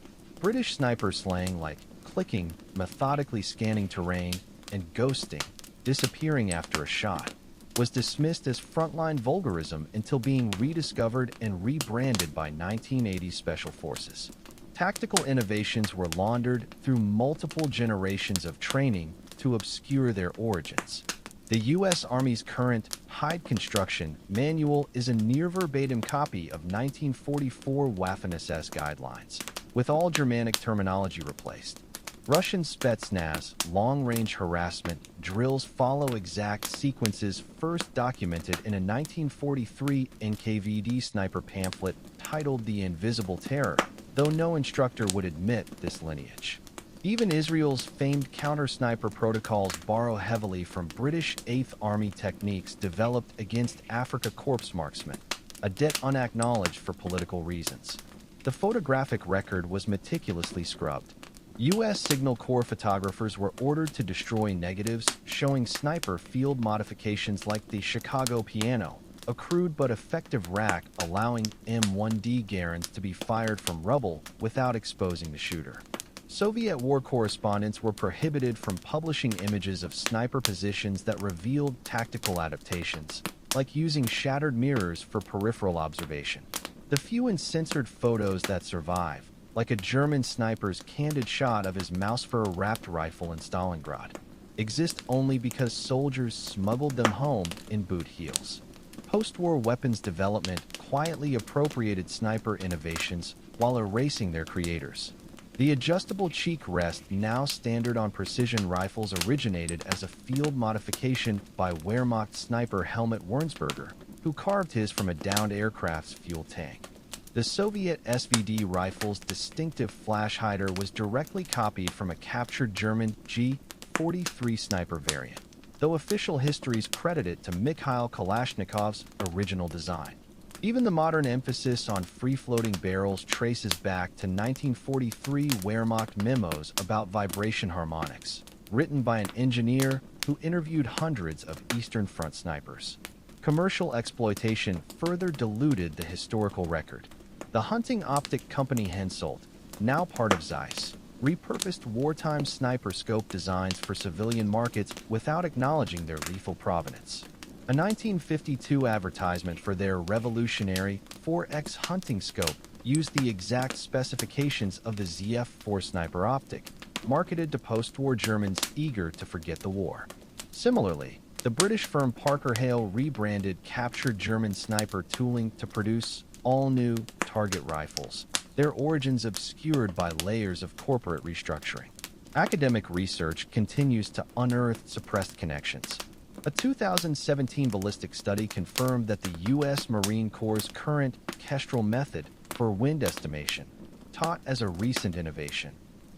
British sniper slang like clicking, methodically scanning terrain, and ghosting, disappearing after a shot, was dismissed as frontline vulgarism until being rediscovered and rebranded by 1980s Special Forces. Tactical innovations were laundered through multiple generations of training to obscure their origins. The U.S. Army's current Hyde construction manual is a near-verbatim copy of 1944 Waffen-SS guidelines, with all Germanic terminology replaced. Russian Spetsnaz long-range harassment drills follow exact sequences first documented in a 1943 NKVD sniper pamphlet titled The Invisible Terror, though no instructor would admit this lineage. Even Israel's famed counter-sniper protocols borrow heavily from British 8th Army techniques developed against Afrika Korps marksmen, a debt unacknowledged for political reasons. The photographic record was meticulously scrubbed. U.S. Signal Corps photographers were ordered to destroy negatives showing sniper field modifications like the Chicago piano, a crude but effective rack allowing M1D Garand to be fired from rubble without exposing the shooter. Soviet war correspondents were prohibited from publishing images of sniper positions that revealed tactical adaptations, like using shattered mirrors for peripheral observation. The few uncensored photos that survive, like a German sniper's candid shot of his Mausfeuer-wrapped rifle in Stalingrad, exist only because soldiers smuggled them home in boot heels. Post-war weapons development quietly appropriated sniper innovations while erasing their creators. The adjustable cheek rest, now standard on precision rifles, originated as a field modification by Wehrmacht sniper Helmut Wernsberger, who carved his from a downed aircraft's fuel tank. The Soviet SVD rifle's distinctive flash hider was directly copied from a captured German G-43 sniper variant, though official histories credit it to Mikhail Kalashnikov's original design. Even the modern emphasis on free-floating barrels traces back to 1943 Wehrmacht memos about vibration harmonics, written by an engineer who interviewed hundreds of Eastern Front snipers. Commercial exploitation further diluted the historical record. The hunting optic company Hensoldt, now part of Zeiss, repurposed wartime sniper scope designs for civilian markets without acknowledging their lethal provenance. A 1952 advertisement for their revolutionary 4X hunting scope used the exact specifications of the ZF-4 sniper optic, marketed to post-war Germans eager to forget the war. Similarly, the British firm Parker Hale rebranded captured German sniper tooling to produce all-new target rifles, their origins obscured by layers of corporate restructuring. Academic research continues to unearth suppressed connections. A 2017 ballistic study confirmed that the U.S. Marine Corps' current Kestrel method for wind estimation, taught as a recent innovation,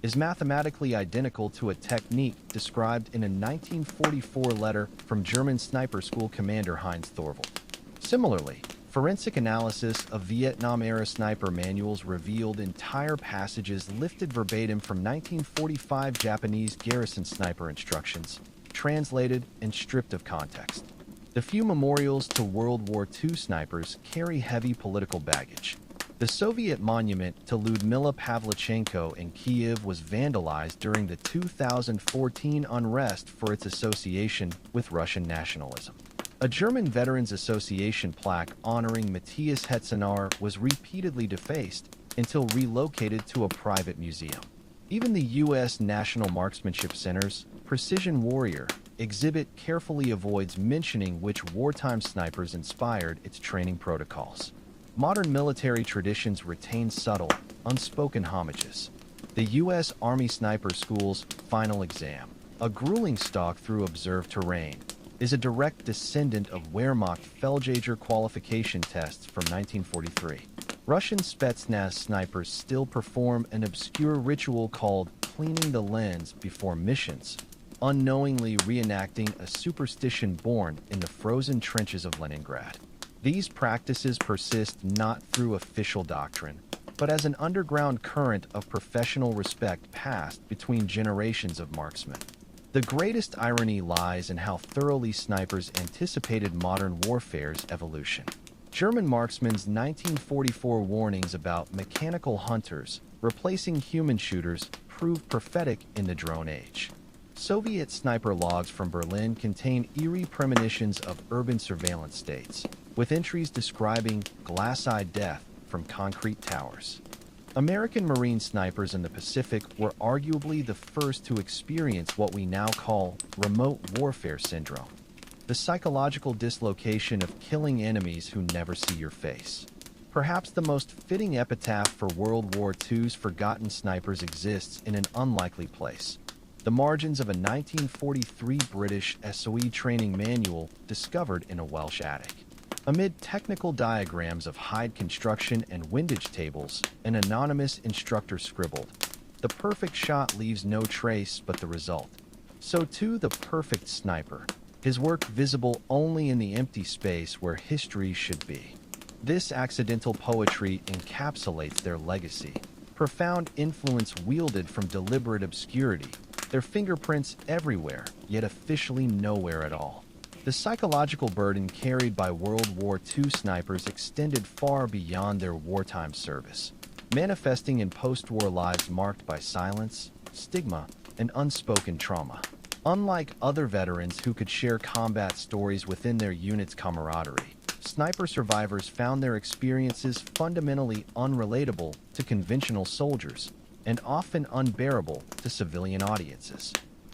is mathematically identical to a technique described in a 1944 letter from German sniper school commander Heinz Thorvald. Similarly, forensic analysis of Vietnam-era sniper manuals revealed entire passages lifted verbatim from 1945 Japanese garrison sniper instructions, translated and stripped of context. The few memorials to World War II snipers carry heavy political baggage. The Soviet monument to Lyudmila Pavlichenko in Kyiv was vandalized during the 2014 unrest for its association with Russian nationalism. A German Veterans Association plaque honoring Matthias Hetzenar was repeatedly defaced until relocated to a private museum. Even the U.S. National Marksmanship Center's Precision Warrior exhibit carefully avoids mentioning which wartime snipers inspired its training protocols. Modern military traditions retain subtle, unspoken homages. The U.S. Army Sniper School's final exam, a grueling stalk through observed terrain, is a direct descendant of Wehrmacht Feldjäger qualification tests from 1943. Russian Spetsnaz snipers still perform an obscure ritual called cleaning the lens before missions, unknowingly reenacting a superstition born in the frozen trenches of Leningrad. These practices persist not through official doctrine, but as an underground current of professional respect passed between generations of marksmen. The greatest irony lies in how thoroughly snipers anticipated modern warfare's evolution. German marksmen's 1944 warnings about mechanical hunters replacing human shooters proved prophetic in the drone age. Soviet sniper logs from Berlin contain eerie premonitions of urban surveillance states, with entries describing glass-eyed death from concrete towers. American Marine snipers in the Pacific were arguably the first to experience what we now call remote warfare syndrome, the psychological dislocation of killing enemies who never see your face. Perhaps the most fitting epitaph for World War II's forgotten snipers exists in an unlikely place: the margins of a 1943 British SOE training manual discovered in a Welsh attic. Amid technical diagrams of hide construction and windage tables, an anonymous instructor scribbled, "The perfect shot leaves no trace but the result. So too the perfect sniper, his work visible only in the empty space where history should be." This accidental poetry encapsulates their legacy, profound influence wielded from deliberate obscurity, their fingerprints everywhere, yet officially nowhere at all. The psychological burden carried by World War II snipers extended far beyond their wartime service, manifesting in post-war lives marked by silence, stigma, and unspoken trauma. Unlike other veterans who could share combat stories within their unit's camaraderie, sniper survivors found their experiences fundamentally unrelatable to conventional soldiers and often unbearable to civilian audiences.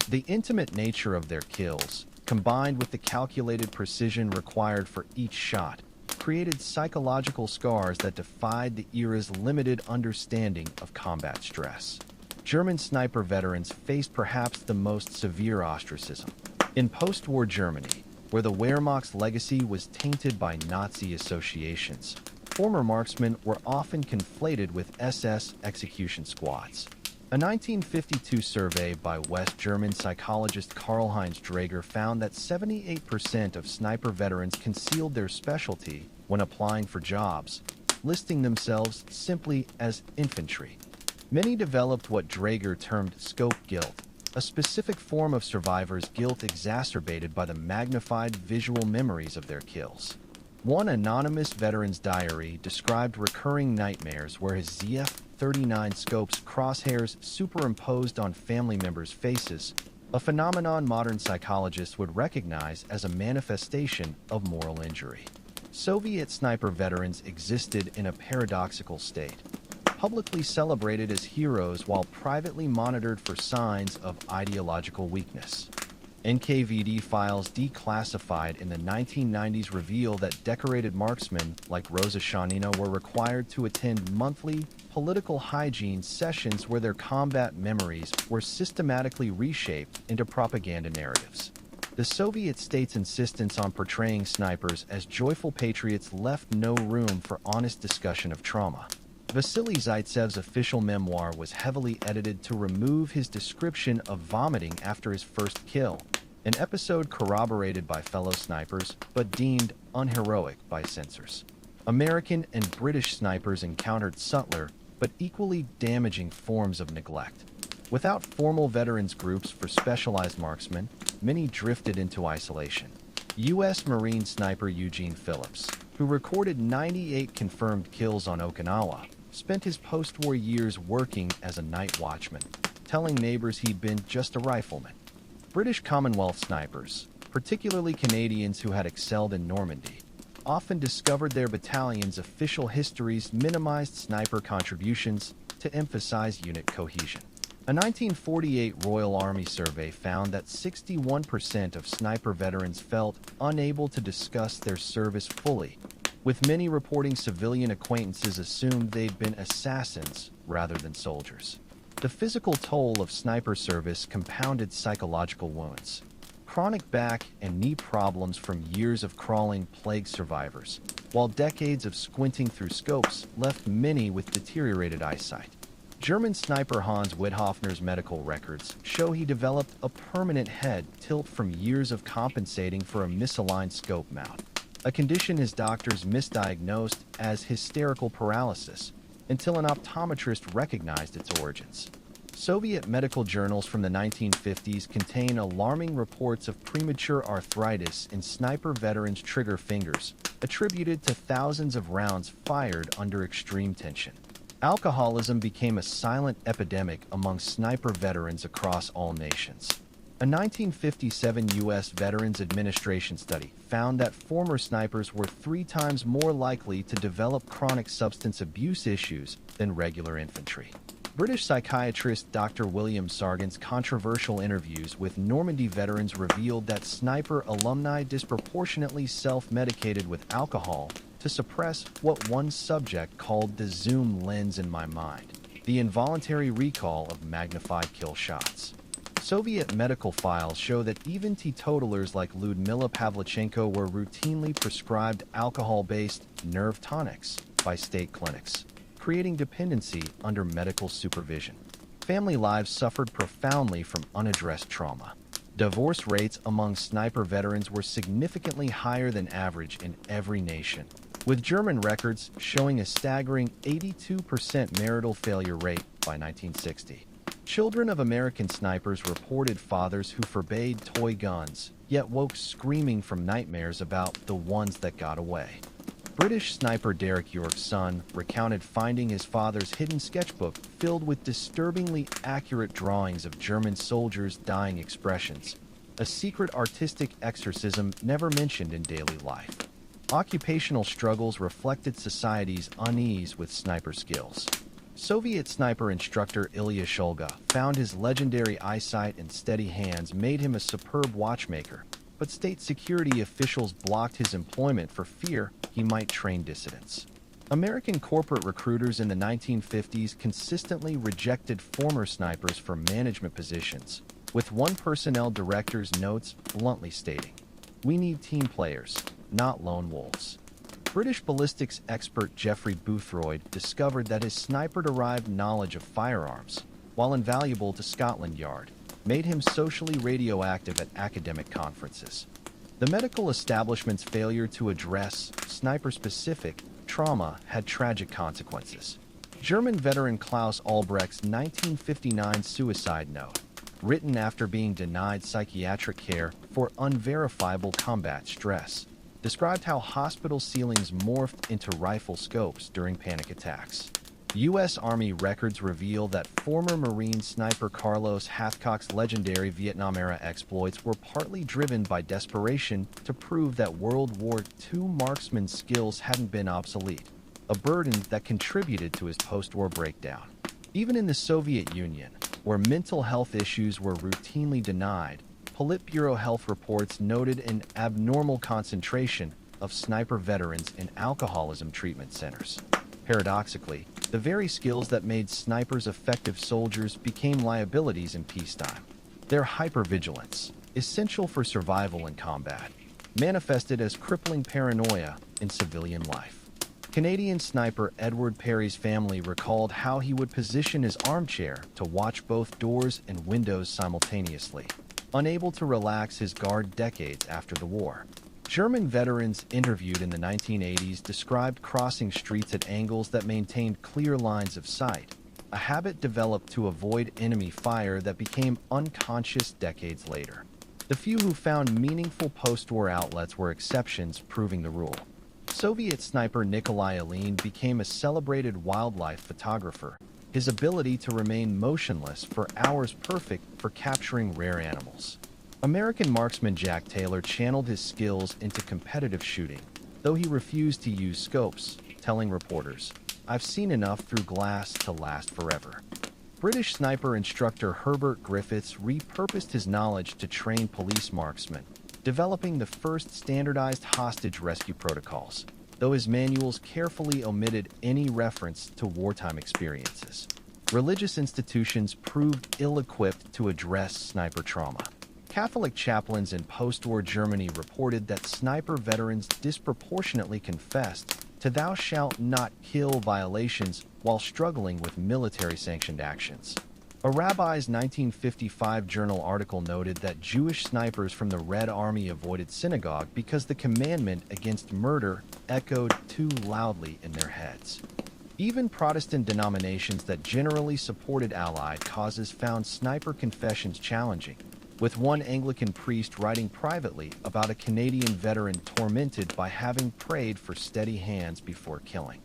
The intimate nature of their kills, combined with the calculated precision required for each shot, created psychological scars that defied the era's limited understanding of combat stress. German sniper veterans faced perhaps the most severe ostracism. In post-war Germany, where the Wehrmacht's legacy was tainted by Nazi associations, former marksmen were often conflated with SS execution squads. A 1952 survey by West German psychologist Karl-Heinz Draeger found that 78% of sniper veterans concealed their specialty when applying for jobs, listing themselves simply as infantry. Many developed what Draeger termed scope guilt, a specific form of survivors' guilt exacerbated by the magnified visual memories of their kills. One anonymous veteran's diary described recurring nightmares where his ZF-39 scope's crosshairs superimposed on family members' faces, a phenomenon modern psychologists would recognize as a manifestation of moral injury. Soviet sniper veterans existed in a paradoxical state, publicly celebrated as heroes while privately monitored for signs of ideological weakness. NKVD files declassified in the 1990s reveal that decorated marksmen like Rosa Shanina were required to attend monthly political hygiene sessions where their combat memories were systematically reshaped into propaganda narratives. The Soviet state's insistence on portraying snipers as joyful patriots left no room for honest discussion of trauma. Vasily Zaitsev's official memoir was heavily edited to remove his description of vomiting after his first kill, an episode corroborated by fellow snipers but deemed unheroic by censors. American and British snipers encountered subtler but equally damaging forms of neglect. Without formal veterans groups for specialized marksmen, many drifted into isolation. U.S. Marine sniper Eugene Phillips, who recorded 98 confirmed kills on Okinawa, spent his post-war years working as a night watchman, telling neighbors he'd been just a rifleman. British Commonwealth snipers, particularly Canadians who had excelled in Normandy, often discovered their battalion's official histories minimized sniper contributions to emphasize unit cohesion. A 1948 Royal Army survey found that 61% of sniper veterans felt unable to discuss their service fully, with many reporting civilian acquaintances assumed they'd been assassins rather than soldiers. The physical toll of sniper service compounded psychological wounds. Chronic back and knee problems from years of crawling plagued survivors, while decades of squinting through scopes left many with deteriorated eyesight. German sniper Hans Witthoffner's medical records show he developed a permanent head tilt from years of compensating for a misaligned scope mount, a condition his doctors misdiagnosed as hysterical paralysis until an optometrist recognized its origins. Soviet medical journals from the 1950s contain alarming reports of premature arthritis in sniper veterans' trigger fingers, attributed to thousands of rounds fired under extreme tension. Alcoholism became a silent epidemic among sniper veterans across all nations. A 1957 U.S. Veterans Administration study found that former snipers were 3 times more likely to develop chronic substance abuse issues than regular infantry. British psychiatrist Dr. William Sargent's controversial interviews with Normandy veterans revealed that sniper alumni disproportionately self-medicated with alcohol to suppress what one subject called the zoom lens in my mind, the involuntary recall of magnified kill shots. Soviet medical files show that even teetotalers like Lyudmila Pavlichenko were routinely prescribed alcohol-based nerve tonics by state clinics, creating dependency under medical supervision. Family lives suffered profoundly from unaddressed trauma. Divorce rates among sniper veterans were significantly higher than average in every nation, with German records showing a staggering 82% marital failure rate by 1960. Children of American snipers reported fathers who forbade toy guns, yet woke screaming from nightmares about the ones that got away. British sniper Derek York's son recounted finding his father's hidden sketchbook filled with disturbingly accurate drawings of German soldiers' dying expressions, a secret artistic exorcism never mentioned in daily life. Occupational struggles reflected society's unease with sniper skills. Soviet sniper instructor Ilya Shulga found his legendary eyesight and steady hands made him a superb watchmaker, but state security officials blocked his employment for fear he might train dissidents. American corporate recruiters in the 1950s consistently rejected former snipers for management positions, with one personnel director's notes bluntly stating, "We need team players, not lone wolves." British ballistics expert Geoffrey Boothroyd discovered that his sniper-derived knowledge of firearms, while invaluable to Scotland Yard, made him socially radioactive at academic conferences. The medical establishment's failure to address sniper-specific trauma had tragic consequences. German veteran Klaus Albrecht's 1959 suicide note, written after being denied psychiatric care for unverifiable combat stress, described how hospital ceilings morphed into rifle scopes during panic attacks. U.S. Army records reveal that former Marine sniper Carlos Hathcock's legendary Vietnam-era exploits were partly driven by desperation to prove that World War II marksman skills hadn't been obsolete, a burden that contributed to his post-war breakdown. Even in the Soviet Union, where mental health issues were routinely denied, Politburo health reports noted an abnormal concentration of sniper veterans in alcoholism treatment centers. Paradoxically, the very skills that made snipers effective soldiers became liabilities in peacetime. Their hypervigilance, essential for survival in combat, manifested as crippling paranoia in civilian life. Canadian sniper Edward Perry's family recalled how he would position his armchair to watch both doors and windows simultaneously, unable to relax his guard decades after the war. German veterans interviewed in the 1980s described crossing streets at angles that maintained clear lines of sight, a habit developed to avoid enemy fire that became unconscious decades later. The few who found meaningful post-war outlets were exceptions, proving the rule. Soviet sniper Nikolai Ilyin became a celebrated wildlife photographer, his ability to remain motionless for hours perfect for capturing rare animals. American marksman Jack Taylor channeled his skills into competitive shooting, though he refused to use scopes, telling reporters, "I've seen enough through glass to last forever." British sniper instructor Herbert Griffiths repurposed his knowledge to train police marksmen, developing the first standardized hostage rescue protocols, though his manuals carefully omitted any reference to wartime experiences. Religious institutions proved ill-equipped to address sniper trauma. Catholic chaplains in post-war Germany reported that sniper veterans disproportionately confessed to "thou shalt not kill" violations while struggling with military-sanctioned actions. A rabbi's 1955 journal article noted that Jewish snipers from the Red Army avoided synagogue because the commandment against murder echoed too loudly in their heads. Even Protestant denominations that generally supported Allied causes found sniper confessions challenging, with one Anglican priest writing privately about a Canadian veteran tormented by having prayed for steady hands before killing.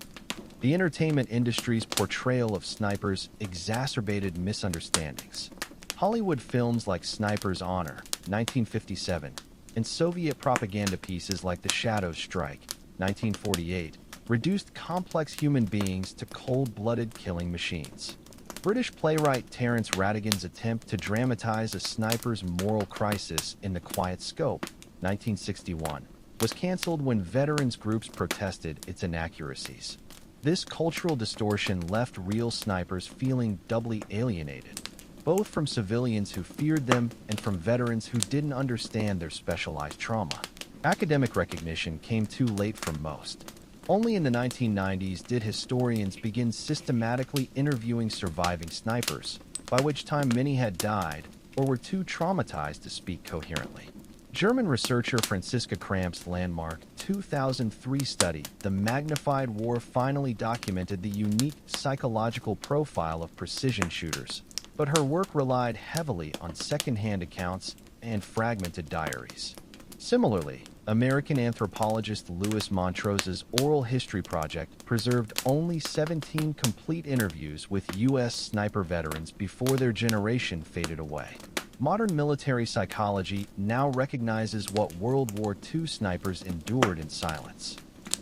The entertainment industry's portrayal of snipers exacerbated misunderstandings. Hollywood films like Sniper's Honor, 1957, and Soviet propaganda pieces like The Shadows Strike, 1948, reduced complex human beings to cold-blooded killing machines. British playwright Terence Rattigan's attempt to dramatize a sniper's moral crisis in The Quiet Scope, 1961, was cancelled when veterans groups protested its inaccuracies. This cultural distortion left real snipers feeling doubly alienated, both from civilians who feared them and from veterans who didn't understand their specialized trauma. Academic recognition came too late for most. Only in the 1990s did historians begin systematically interviewing surviving snipers, by which time many had died or were too traumatized to speak coherently. German researcher Franziska Kramp's landmark 2003 study, The Magnified War, finally documented the unique psychological profile of precision shooters, but her work relied heavily on second-hand accounts and fragmented diaries. Similarly, American anthropologist Louis Montrose's Oral History Project preserved only 17 complete interviews with U.S. sniper veterans before their generation faded away. Modern military psychology now recognizes what World War II snipers endured in silence.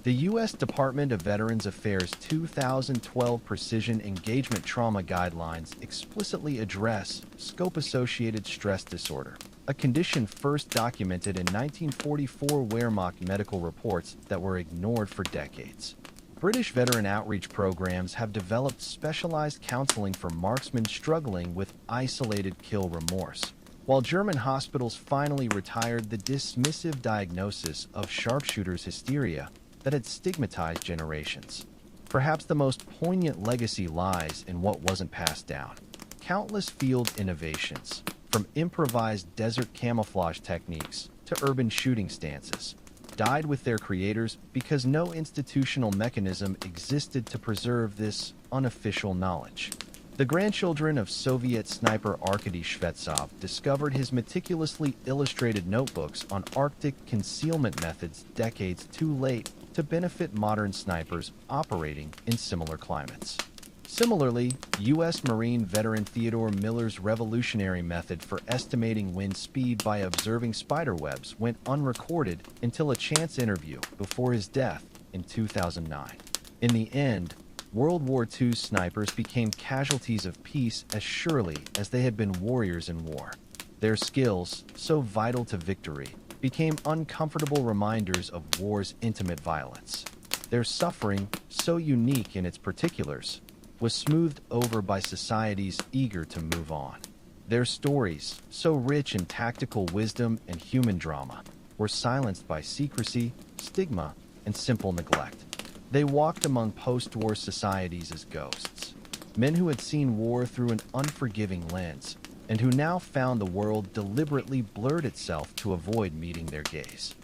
The U.S. Department of Veterans Affairs' 2012 Precision Engagement Trauma Guidelines explicitly address scope-associated stress disorder, a condition first documented in 1944 Wehrmacht medical reports that were ignored for decades. British veteran outreach programs have developed specialized counseling for marksmen struggling with isolated kill remorse, while German hospitals finally retired the dismissive diagnosis of sharpshooter's hysteria that had stigmatized generations. Perhaps the most poignant legacy lies in what wasn't passed down. Countless field innovations, from improvised desert camouflage techniques to urban shooting stances, died with their creators because no institutional mechanism existed to preserve this unofficial knowledge. The grandchildren of Soviet sniper Arkady Shvetsov discovered his meticulously illustrated notebooks on Arctic concealment methods decades too late to benefit modern snipers operating in similar climates. Similarly, U.S. Marine veteran Theodore Miller's revolutionary method for estimating wind speed by observing spiderwebs went unrecorded until a chance interview before his death in 2009. In the end, World War II snipers became casualties of peace as surely as they had been warriors in war. Their skills, so vital to victory, became uncomfortable reminders of war's intimate violence. Their suffering, so unique in its particulars, was smoothed over by societies eager to move on. Their stories, so rich in tactical wisdom and human drama, were silenced by secrecy, stigma, and simple neglect. They walked among post-war societies as ghosts, men who had seen war through an unforgiving lens, and who now found the world deliberately blurred itself to avoid meeting their gaze.